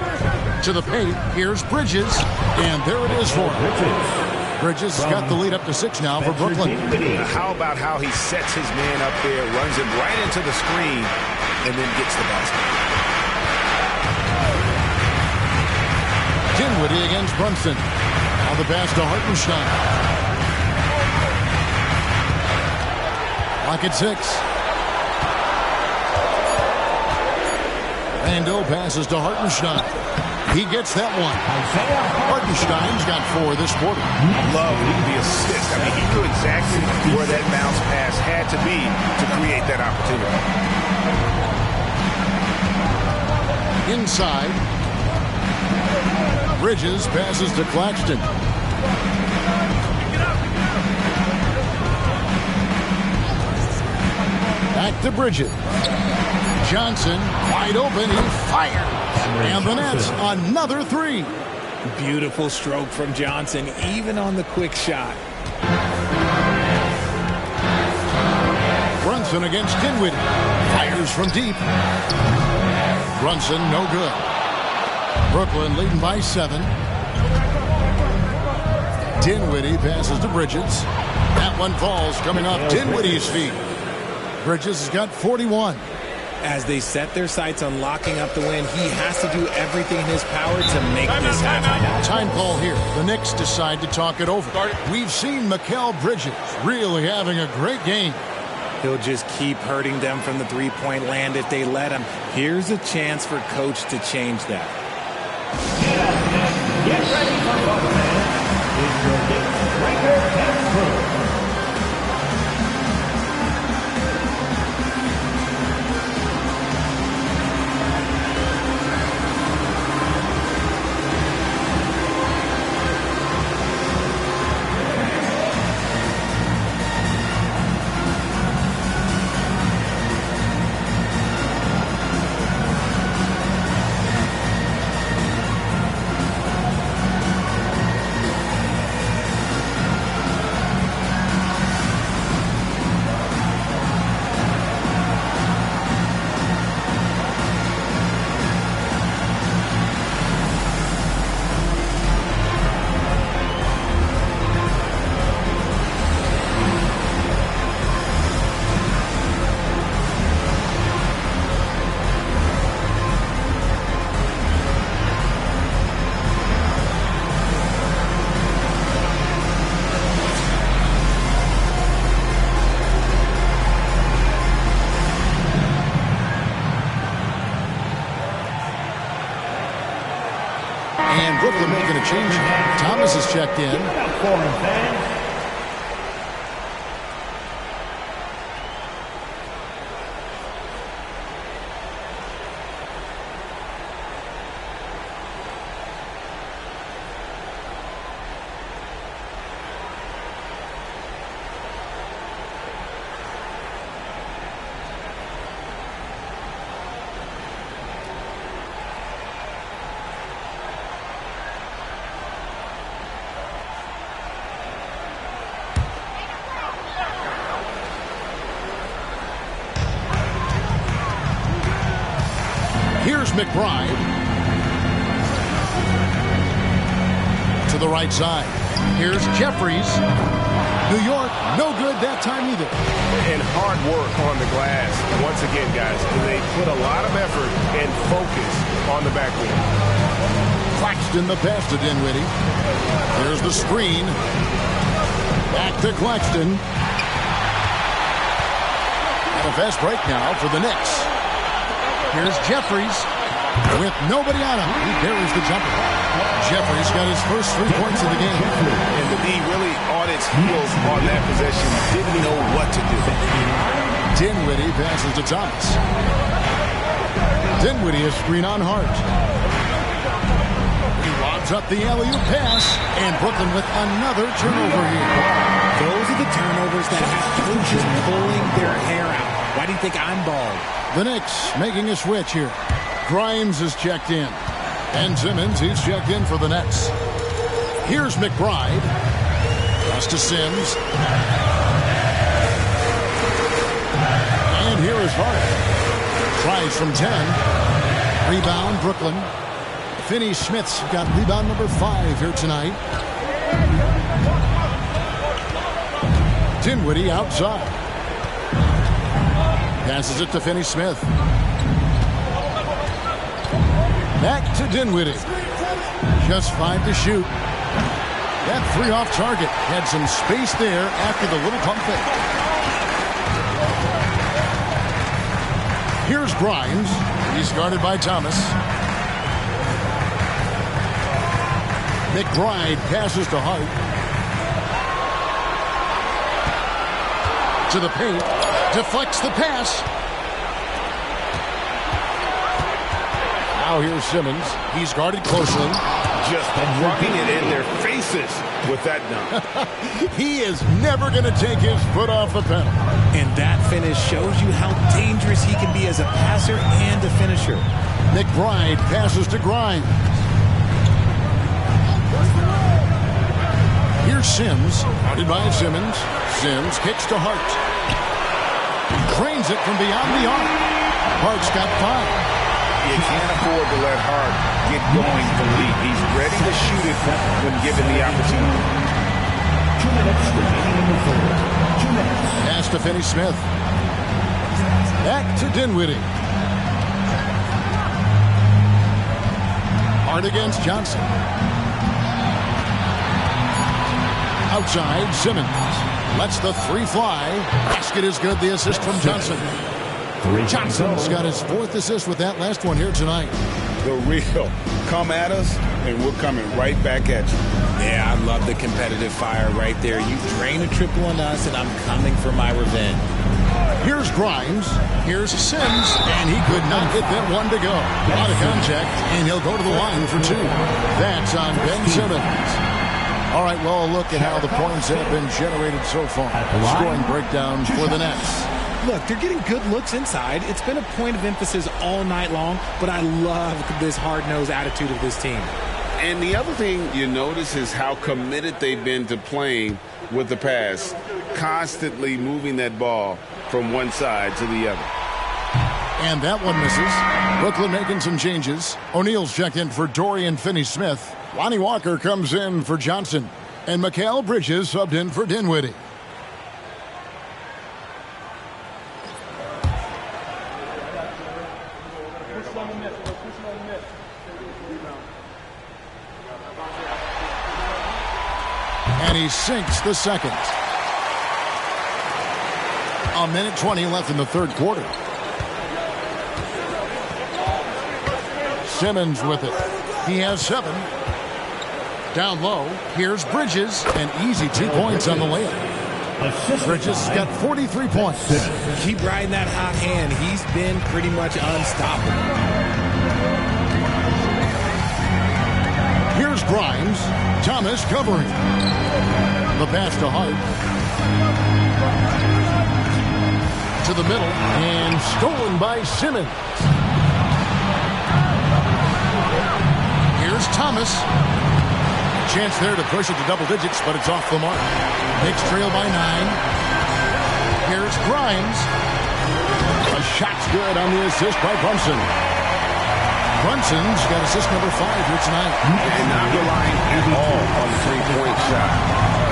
To the paint, here's Bridges, and there it is for him. Bridges has got the lead up to 6 now for Brooklyn. How about how he sets his man up there, runs him right into the screen, and then gets the basket. Dinwiddie against Brunson. Now the pass to Hartenstein. Lock at 6. Randall passes to Hartenstein. He gets that one. Hartenstein's got 4 this quarter. Love the assist. I mean, he knew exactly where that bounce pass had to be to create that opportunity. Inside. Bridges passes to Claxton. Back to Bridges. Johnson, wide open, he fires. And the Nets, another three. Beautiful stroke from Johnson, even on the quick shot. Brunson against Dinwiddie. Fires from deep. Brunson, no good. Brooklyn leading by 7. Dinwiddie passes to Bridges. That one falls coming off Dinwiddie's feet. Bridges has got 41. As they set their sights on locking up the win, he has to do everything in his power to make this happen. Time call here. The Knicks decide to talk it over. We've seen Mikal Bridges really having a great game. He'll just keep hurting them from the three-point land if they let him. Here's a chance for Coach to change that. Get ready for both men. It's your Knicks record and crew. And Brooklyn making a change. Thomas is checked in. Foreign fans. Here's McBride. To the right side. Here's Jeffries. New York, no good that time either. And hard work on the glass. Once again, guys, they put a lot of effort and focus on the back end. Claxton the pass to Dinwiddie. Here's the screen. Back to Claxton. And a fast break now for the Knicks. Here's Jeffries with nobody on him. He buries the jumper. Jeffries got his first 3 points of the game. And the D really on its heels on that possession. Didn't know what to do. Dinwiddie passes to Thomas. Dinwiddie is screen on Hart. He lobs up the alley-oop pass. And Brooklyn with another turnover here. Those are the turnovers that have coaches pulling their hair out. Why do you think I'm bald? The Knicks making a switch here. Grimes is checked in. And Simmons, he's checked in for the Nets. Here's McBride. Pass to Sims. And here is Hart. Tries from 10. Rebound, Brooklyn. Finney-Smith's got rebound number 5 here tonight. Dinwiddie outside. Passes it to Finney-Smith. Back to Dinwiddie. Just 5 to shoot. That 3 off target. Had some space there after the little pump fake. Here's Grimes. He's guarded by Thomas. McBride passes to Hart. To the paint. Deflects the pass. Now here's Simmons. He's guarded closely. Just rubbing it in their face emphasis with that dunk. He is never going to take his foot off the pedal. And that finish shows you how dangerous he can be as a passer and a finisher. McBride passes to Grimes. Here's Sims, guarded by Simmons. Sims kicks to Hart. Drains it from beyond the arc. Hart's got 5. You can't afford to let Hart get going from deep. He's ready to shoot it when given the opportunity. 2 minutes remaining in the third. 2 minutes. Pass to Finney-Smith. Back to Dinwiddie. Hart against Johnson. Outside, Simmons. Lets the 3 fly. Basket is good. The assist from Johnson. Johnson's got his 4th assist with that last one here tonight. The real. Come at us, and we're coming right back at you. Yeah, I love the competitive fire right there. You drain a triple on us, and I'm coming for my revenge. Here's Grimes. Here's Sims, and he could not get that one to go. A lot of contact, and he'll go to the line for 2. That's on Ben Simmons. All right, well, a look at how the points have been generated so far. Scoring breakdowns for the Nets. Look, they're getting good looks inside. It's been a point of emphasis all night long, but I love this hard-nosed attitude of this team. And the other thing you notice is how committed they've been to playing with the pass, constantly moving that ball from one side to the other. And that one misses. Brooklyn making some changes. O'Neal's checked in for Dorian Finney-Smith. Lonnie Walker comes in for Johnson. And Mikal Bridges subbed in for Dinwiddie. And he sinks the second. 1:20 left in the third quarter. Simmons with it. He has 7. Down low, here's Bridges. An easy 2 points on the layup. Bridges got 43 points. Keep riding that hot hand. He's been pretty much unstoppable. Here's Grimes. Thomas covering. The pass to Hart. To the middle. And stolen by Simmons. Here's Thomas. Chance there to push it to double digits, but it's off the mark. Knicks trail by 9. Here's Grimes. A shot's good on the assist by Brunson. Brunson's got assist number 5 here tonight. And not relying at all on the three-point shot.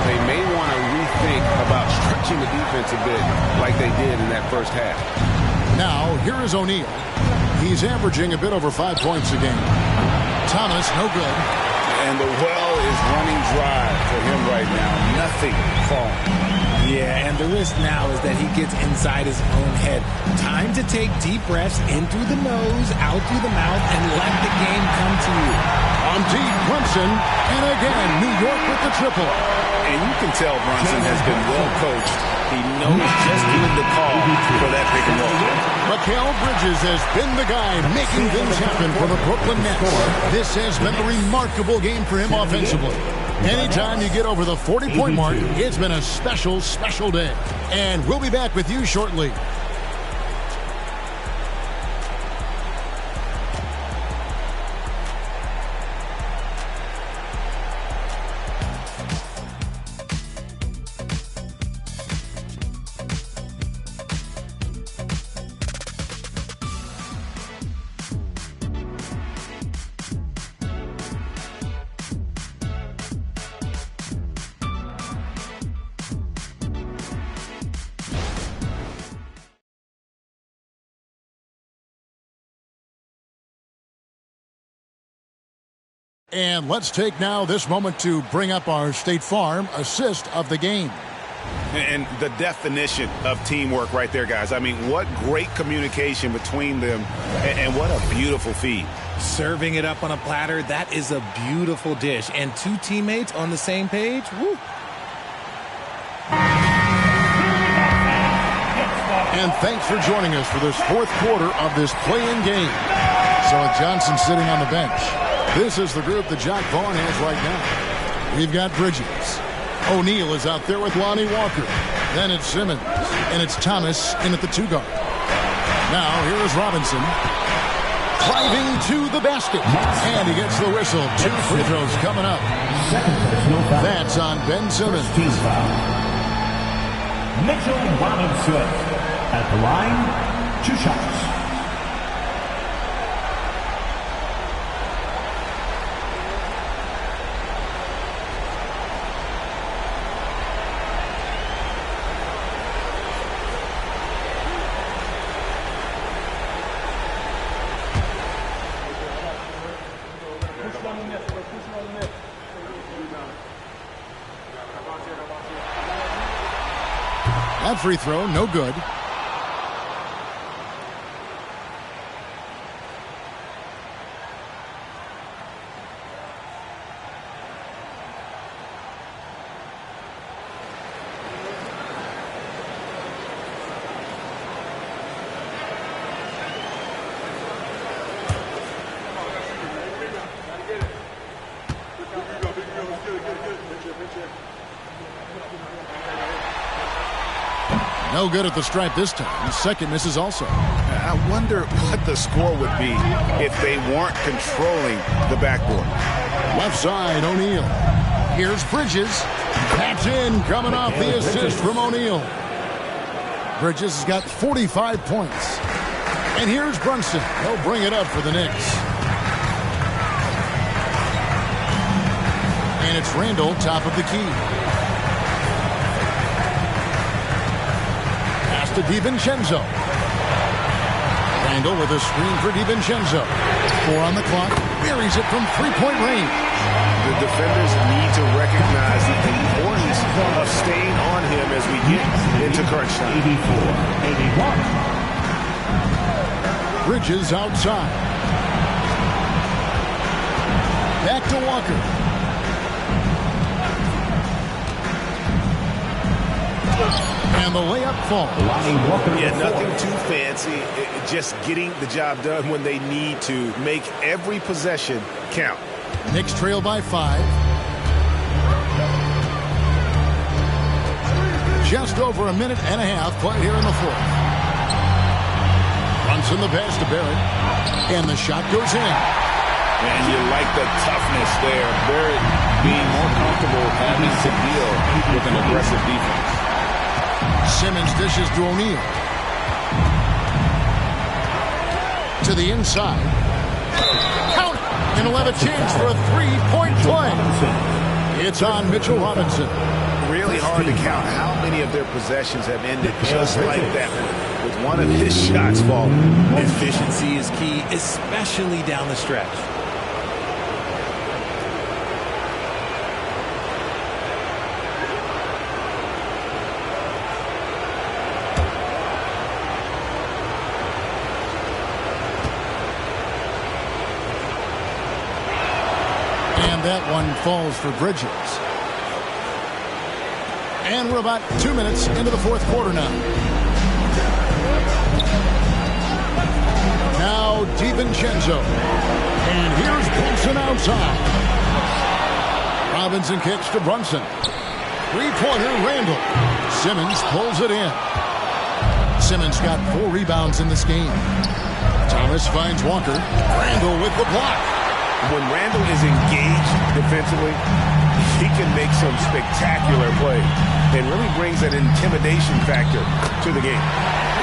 They may want to rethink about stretching the defense a bit like they did in that first half. Now, here is O'Neal. He's averaging a bit over 5 points a game. Thomas, no good. And the well is running dry for him right now. Nothing falling. Yeah, and the risk now is that he gets inside his own head. Time to take deep breaths in through the nose, out through the mouth, and let the game come to you. On deep, Brunson, and again, New York with the triple. And you can tell Brunson has been well coached. He knows just when to call for that pick and roll. Mikal Bridges has been the guy making things happen for the Brooklyn Nets. This has been a remarkable game for him offensively. Anytime you get over the 40-point mark, it's been a special, special day. And we'll be back with you shortly. And let's take now this moment to bring up our State Farm assist of the game. And the definition of teamwork right there, guys. I mean, what great communication between them, and what a beautiful feed. Serving it up on a platter, that is a beautiful dish. And 2 teammates on the same page, woo. And thanks for joining us for this 4th quarter of this play-in game. So with Johnson sitting on the bench, this is the group that Jack Vaughn has right now. We've got Bridges. O'Neal is out there with Lonnie Walker. Then it's Simmons. And it's Thomas in at the 2 guard. Now here is Robinson. Driving to the basket. And he gets the whistle. 2 free throws coming up. That's on Ben Simmons. Mitchell Robinson at the line, 2 shots. That free throw, no good. No good at the stripe this time. The second misses also. I wonder what the score would be if they weren't controlling the backboard. Left side, O'Neal. Here's Bridges. That's in, coming off the assist from O'Neal. Bridges has got 45 points. And here's Brunson. He'll bring it up for the Knicks. And it's Randall, top of the key. To DiVincenzo. Randall with a screen for DiVincenzo. 4 on the clock. Buries it from 3-point range. The defenders need to recognize the importance of staying on him as we get into crunch time. 84-81. Bridges outside. Back to Walker. And the layup falls. Yeah, nothing too fancy. Just getting the job done when they need to. Make every possession count. Knicks trail by 5. Just over a minute and a half played here in the 4th. Brunson the pass to Barrett. And the shot goes in. And you like the toughness there. Barrett being more comfortable having to deal with an aggressive defense. Simmons dishes to O'Neal. To the inside. Count! And he'll have a chance for a 3-point play. It's on Mitchell Robinson. Really hard to count how many of their possessions have ended just like that with one of his shots falling. Efficiency is key, especially down the stretch. That one falls for Bridges. And we're about 2 minutes into the 4th quarter now. Now DiVincenzo. And here's Brunson outside. Robinson kicks to Brunson. 3-pointer Randall. Simmons pulls it in. Simmons got 4 rebounds in this game. Thomas finds Walker. Randall with the block. When Randall is engaged defensively, he can make some spectacular plays and really brings an intimidation factor to the game.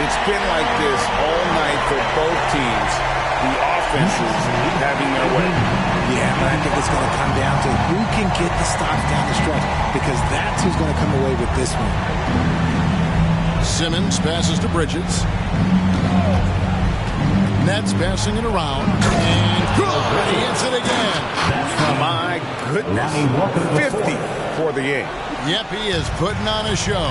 It's been like this all night for both teams. The offenses having their way. Yeah, but I think it's going to come down to who can get the stops down the stretch, because that's who's going to come away with this one. Simmons passes to Bridges. Nets passing it around. And good. He hits it again. My goodness. 50 for the game. Yep, he is putting on a show.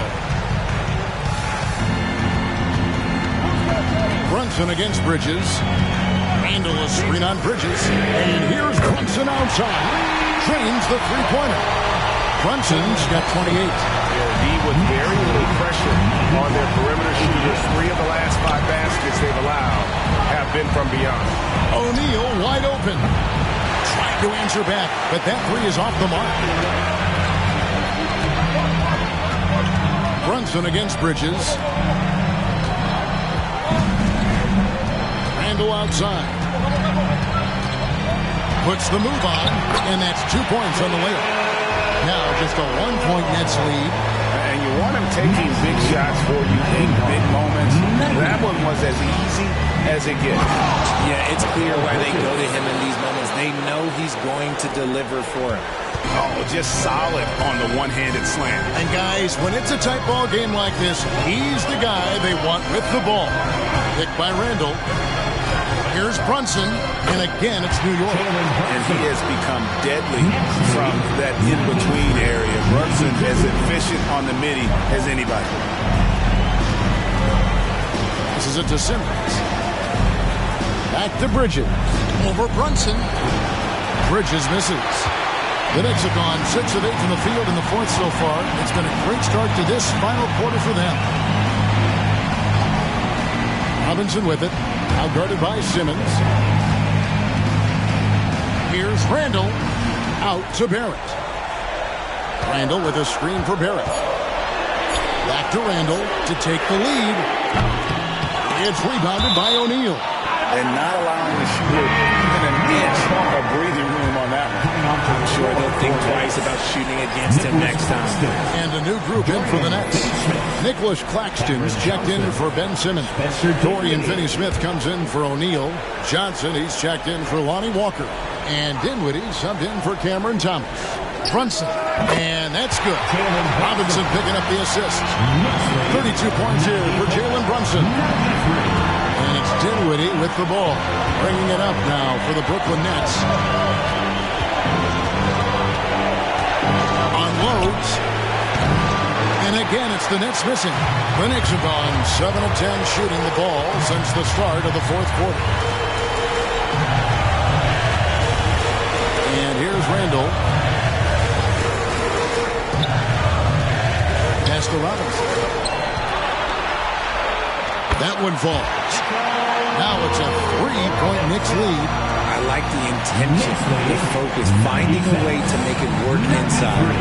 Brunson against Bridges. Randall a screen on Bridges. And here's Brunson outside. Drains the 3-pointer. Brunson's got 28. With very little pressure on their perimeter shooters. 3 of the last 5 baskets they've allowed have been from beyond. O'Neal wide open. Trying to answer back, but that three is off the mark. Brunson against Bridges. Randall outside. Puts the move on, and that's 2 points on the layup. Now just a 1-point Nets lead. And you want him taking big shots for you in big moments. That one was as easy as it gets. Yeah, it's clear why they go to him in these moments. They know he's going to deliver for him. Oh, just solid on the one-handed slam. And guys, when it's a tight ball game like this, he's the guy they want with the ball. Picked by Randall. Here's Brunson, and again, it's New York. And he has become deadly from that in-between area. Brunson as efficient on the midi as anybody. This is it to Simmons. Back to Bridges. Over Brunson. Bridges misses. The Knicks have gone 6 of 8 from the field in the fourth so far. It's been a great start to this final quarter for them. Robinson with it. Now guarded by Simmons. Here's Randall. Out to Barrett. Randall with a screen for Barrett. Back to Randall to take the lead. It's rebounded by O'Neal. And not allowing the shooter even an inch of breathing room on that one. I'm sure they'll think twice about shooting against him next time. And a new group in for the Nets. Nicholas Claxton's checked in for Ben Simmons. Dorian Finney-Smith comes in for O'Neal. Johnson, he's checked in for Lonnie Walker. And Dinwiddie subbed in for Cameron Thomas. Brunson, and that's good. Robinson picking up the assist. 32 points here for Jalen Brunson. And it's Dinwiddie with the ball. Bringing it up now for the Brooklyn Nets. Unloads. And again, it's the Nets missing. The Knicks have gone 7 of 10 shooting the ball since the start of the fourth quarter. And here's Randall. Pass to Robinson. That one falls. Now it's a 3-point Knicks lead. I like the intention, the focus, finding a way to make it work inside.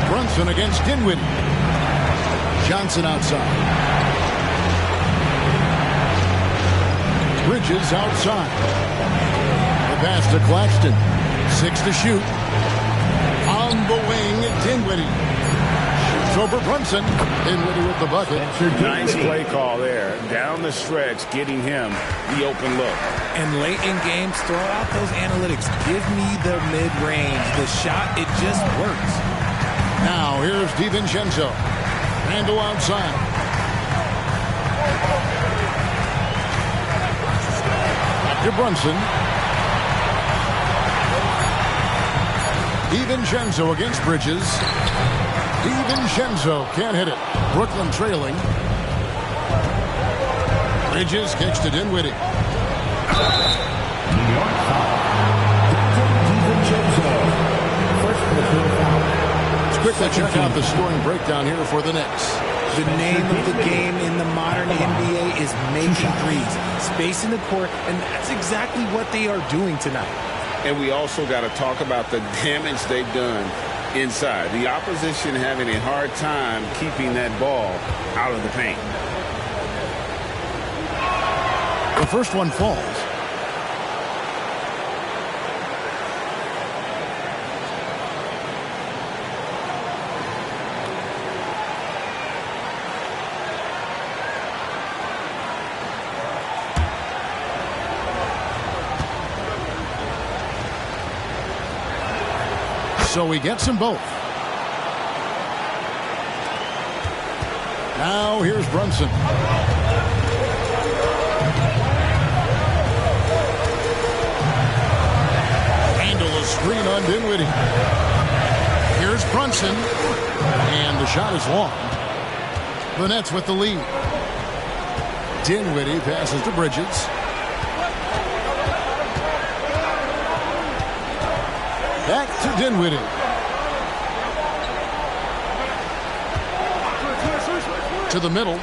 Brunson against Dinwiddie. Johnson outside. Bridges outside. The pass to Claxton. 6 to shoot. On the wing, Dinwiddie. Over Brunson. Dinwiddie with the bucket. Nice play call there. Down the stretch, getting him the open look. And late in games, throw out those analytics. Give me the mid-range. The shot, it just works. Now, here's DiVincenzo. Randall outside. Back to Brunson. DiVincenzo against Bridges. DiVincenzo can't hit it. Brooklyn trailing. Bridges kicks to Dinwiddie. New York foul. DiVincenzo. First personal foul. Let's quickly check out the scoring breakdown here for the Knicks. The name of the game in the modern NBA is making threes. Space in the court, and that's exactly what they are doing tonight. And we also got to talk about the damage they've done inside. The opposition having a hard time keeping that ball out of the paint. The first one falls. So he gets them both. Now here's Brunson. Handle a screen on Dinwiddie. Here's Brunson. And the shot is long. The Nets with the lead. Dinwiddie passes to Bridges. Back to Dinwiddie. To the middle.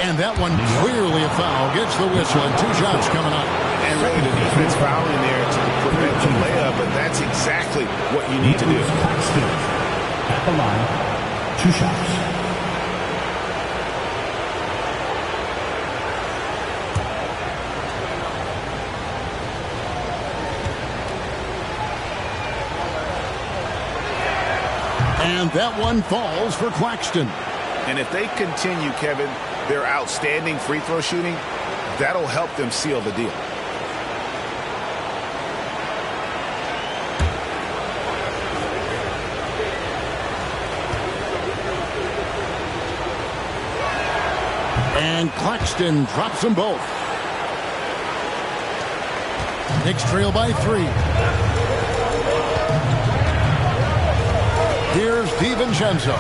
And that one clearly a foul. Gets the whistle and 2 shots coming up. And really the defense fouling there to prevent the layup, but that's exactly what you need to do. At the line, 2 shots. And that one falls for Claxton. And if they continue, Kevin, their outstanding free throw shooting, that'll help them seal the deal. And Claxton drops them both. Knicks trail by 3. Here's DiVincenzo.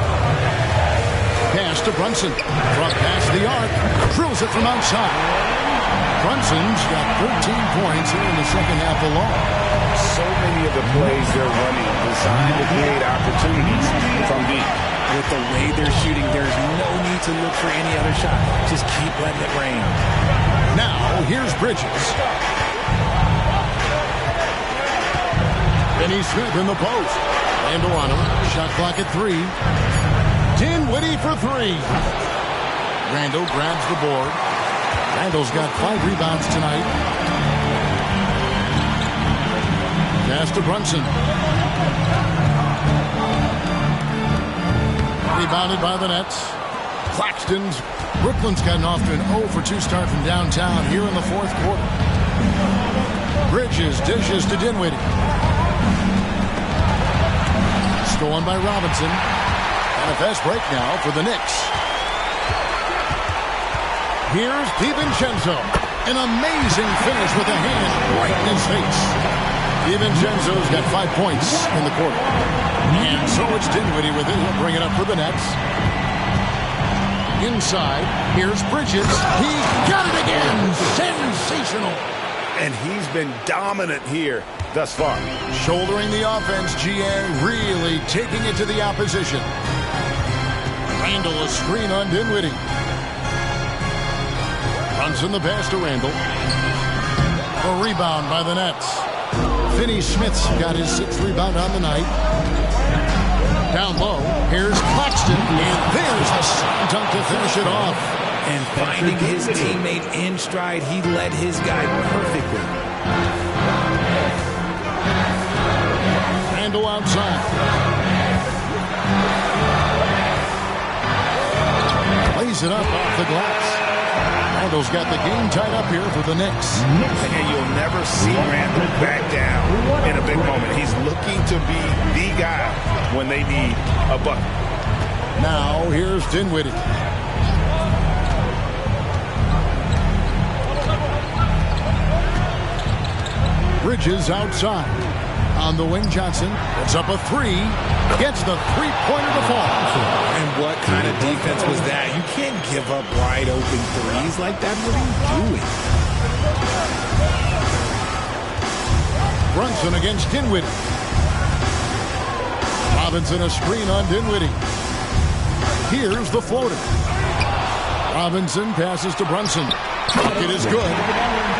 Pass to Brunson. Drop past the arc. Drills it from outside. Brunson's got 13 points here in the second half alone. So many of the plays they're running designed to create opportunities from deep. With the way they're shooting, there's no need to look for any other shot. Just keep letting it rain. Now, here's Bridges. Finney Smith in the post. Randall on him. Shot clock at 3. Dinwiddie for 3. Randall grabs the board. Randall's got 5 rebounds tonight. Pass to Brunson. Rebounded by the Nets. Claxton's. Brooklyn's gotten off to an 0 for 2 start from downtown here in the 4th quarter. Bridges dishes to Dinwiddie. Stolen by Robinson. And a fast break now for the Knicks. Here's DiVincenzo. An amazing finish with a hand right in his face. DiVincenzo's got 5 points in the quarter. And so it's Dinwiddie with it. He'll bring it up for the Nets. Inside, here's Bridges. He got it again. Sensational. And he's been dominant here thus far. Shouldering the offense, GA really taking it to the opposition. Randall a screen on Dinwiddie. Brunson the pass to Randall. A rebound by the Nets. Finney Smith's got his 6th rebound on the night. Down low, here's Claxton, and there's the slam dunk to finish it off. And finding his teammate in stride, he led his guy perfectly. Randall outside. Lays it up off the glass. Randall's got the game tied up here for the Knicks. And you'll never see Randall back down in a big moment. He's looking to be the guy when they need a bucket. Now here's Dinwiddie. Bridges outside. On the wing, Johnson puts up a 3. Gets the 3-pointer to fall. And what kind of defense was that? You can't give up wide open threes like that. What are you doing? Brunson against Dinwiddie. Robinson a screen on Dinwiddie. Here's the floater. Robinson passes to Brunson. It is good.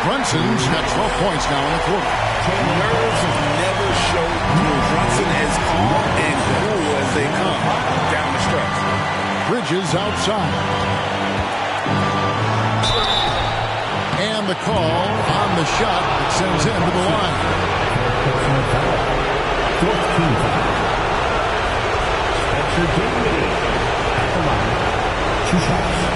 Brunson's got 12 points now in the quarter. Nerves have never showed through. Brunson as calm and cool as they come down the stretch. Bridges outside. And the call on the shot that sends him to the line. 4th team foul. Spencer Dinwiddie at the line, 2 shots.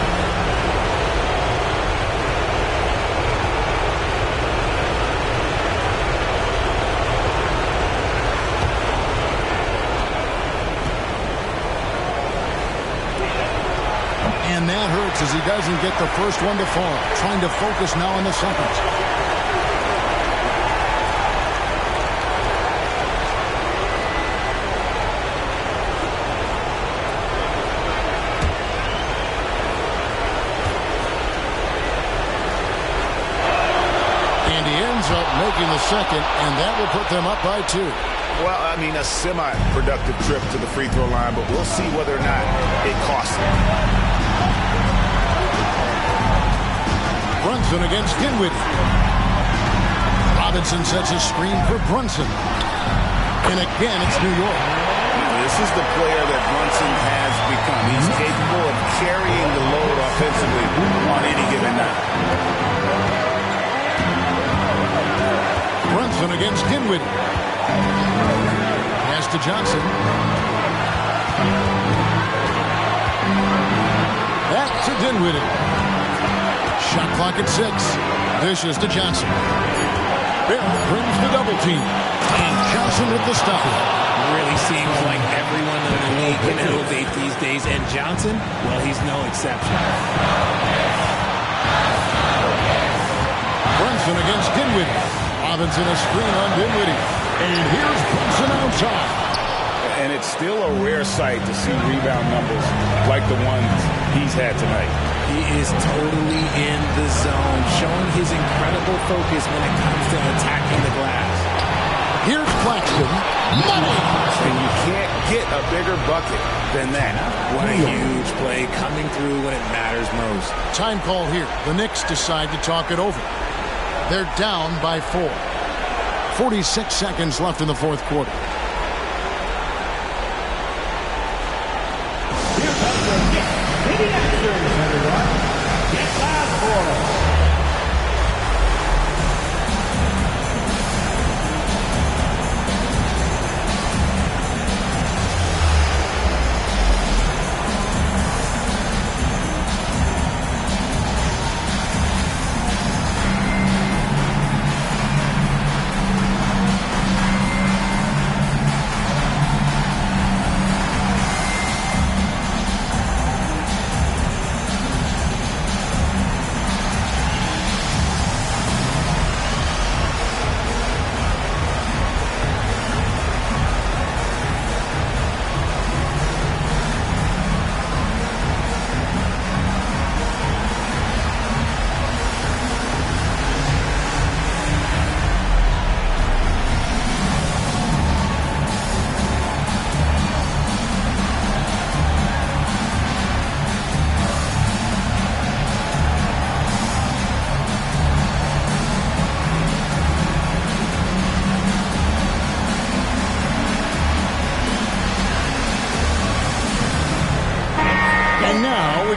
And that hurts as he doesn't get the first one to fall. Trying to focus now on the second. And he ends up making the second, and that will put them up by 2. Well, I mean, a semi-productive trip to the free throw line, but we'll see whether or not it costs them. Brunson against Dinwiddie. Robinson sets a screen for Brunson. And again, it's New York. This is the player that Brunson has become. He's capable of carrying the load offensively on any given night. Brunson against Dinwiddie. Pass to Johnson. Back to Dinwiddie. Shot clock at 6. Dishes to Johnson. Bill brings the double team. And Johnson with the stop. Really seems like everyone in the league can elevate these days. And Johnson, well, he's no exception. Brunson against Dinwiddie. Robinson a screen on Dinwiddie. And here's Brunson outside. And it's still a rare sight to see rebound numbers like the ones he's had tonight. He is totally in the zone, showing his incredible focus when it comes to attacking the glass. Here's Claxton. Money! And you can't get a bigger bucket than that. What a huge play coming through when it matters most. Time call here. The Knicks decide to talk it over. They're down by 4. 46 seconds left in the fourth quarter. Here comes the Knicks. Maybe answers, everyone. Get last quarter.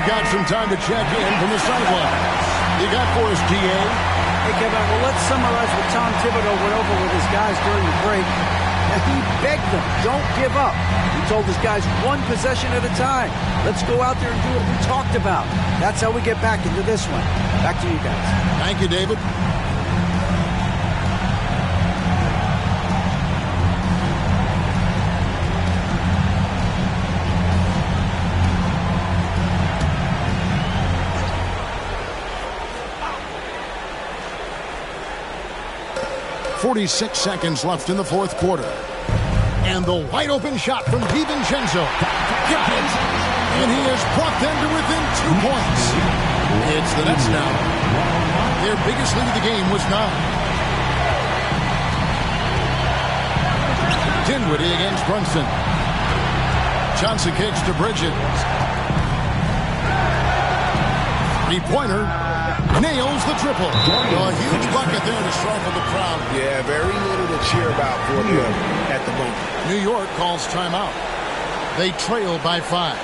Got some time to check in from the sidelines. You got for us, DA? Hey, Kevin, well, let's summarize what Tom Thibodeau went over with his guys during the break. And he begged them, don't give up. He told his guys, one possession at a time. Let's go out there and do what we talked about. That's how we get back into this one. Back to you guys. Thank you, David. 46 seconds left in the fourth quarter. And the wide open shot from DiVincenzo. And he has brought them to within 2 points. It's the Nets now. Their biggest lead of the game was 9. Dinwiddie against Brunson. Johnson kicks to Bridges. Three-pointer. Nails the triple. A huge bucket there to stifle the crowd. Yeah, very little to cheer about for them at the moment. New York calls timeout. They trail by 5.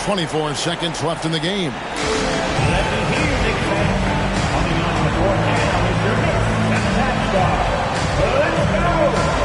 24 seconds left in the game. Let me hear you, Knicks fans. Coming on the court now is your Knicks attack star. Let's go!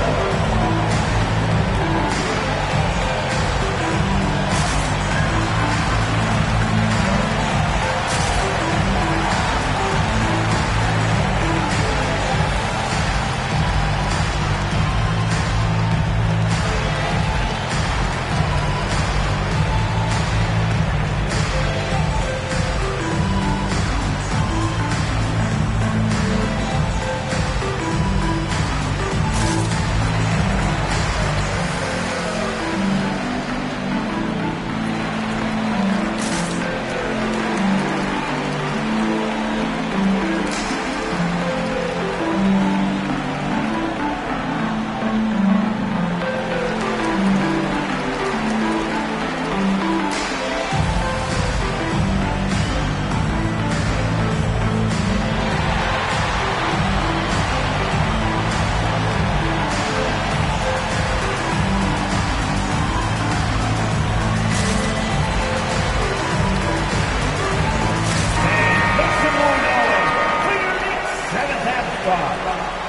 spot.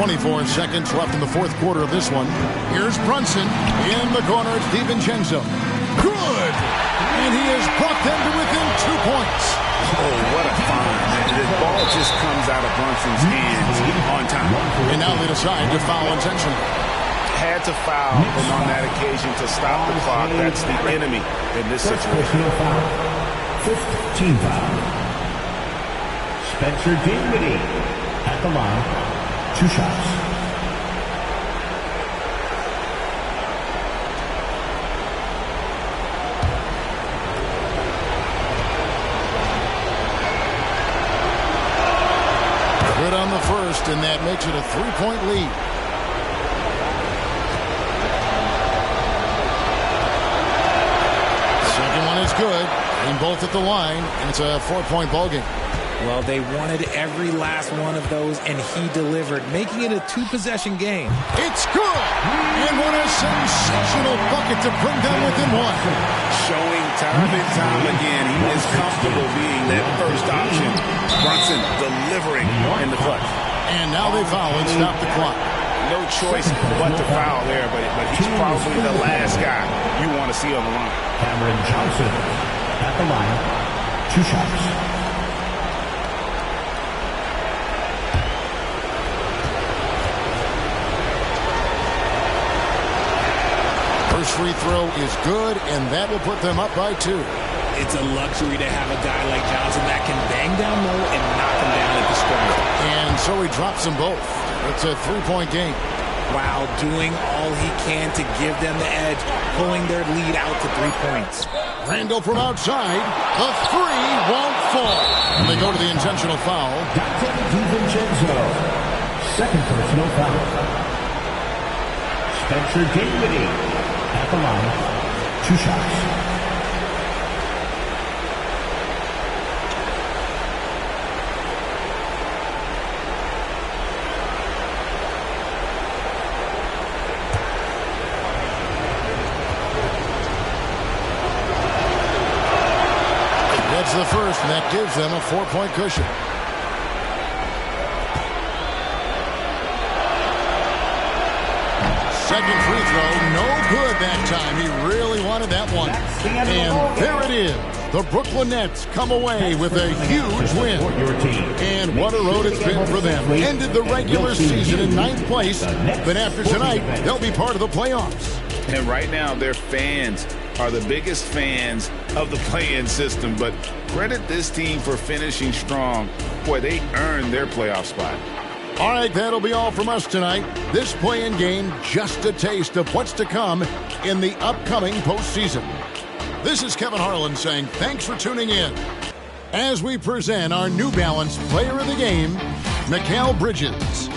24 seconds left in the fourth quarter of this one. Here's Brunson. In the corner, it's DiVincenzo. Good! And he has brought them to within 2 points. Oh, what a find. The ball just comes out of Brunson's hands on time. And now they decide to foul intentionally. Had to foul, and on that occasion to stop the clock. That's the enemy in this situation. Fifth team foul. Spencer Dinwiddie at the line. 2 shots. Good on the first, and that makes it a 3-point lead. Second one is good, and both at the line, and it's a 4-point ball game. Well, they wanted every last one of those, and he delivered, making it a 2-possession game. It's good! And what a sensational bucket to bring them within 1. Showing time and time again, he is comfortable being that first option. Brunson delivering in the clutch. And now they foul and stop the clock. No choice but to foul there, but he's probably the last guy you want to see on the line. Cameron Johnson at the line. 2 shots. First free throw is good, and that will put them up by 2. It's a luxury to have a guy like Johnson that can bang down low and knock him down at the stripe. And so he drops them both. It's a 3-point game. While doing all he can to give them the edge, pulling their lead out to 3 points. Randall from outside. The 3 won't fall. And they go to the intentional foul. DiVincenzo. Second personal foul. Spencer Dinwiddie at the line. 2 shots. That's the first, and that gives them a 4-point cushion. Second free throw, no good that time. He really wanted that one. And there it is. The Brooklyn Nets come away with a huge win. And what a road it's been for them. Ended the regular season in 9th place, but after tonight, they'll be part of the playoffs. And right now, their fans are the biggest fans of the play-in system, but credit this team for finishing strong. Boy, they earned their playoff spot. All right, that'll be all from us tonight. This play-in game, just a taste of what's to come in the upcoming postseason. This is Kevin Harlan saying thanks for tuning in as we present our New Balance Player of the Game, Mikal Bridges.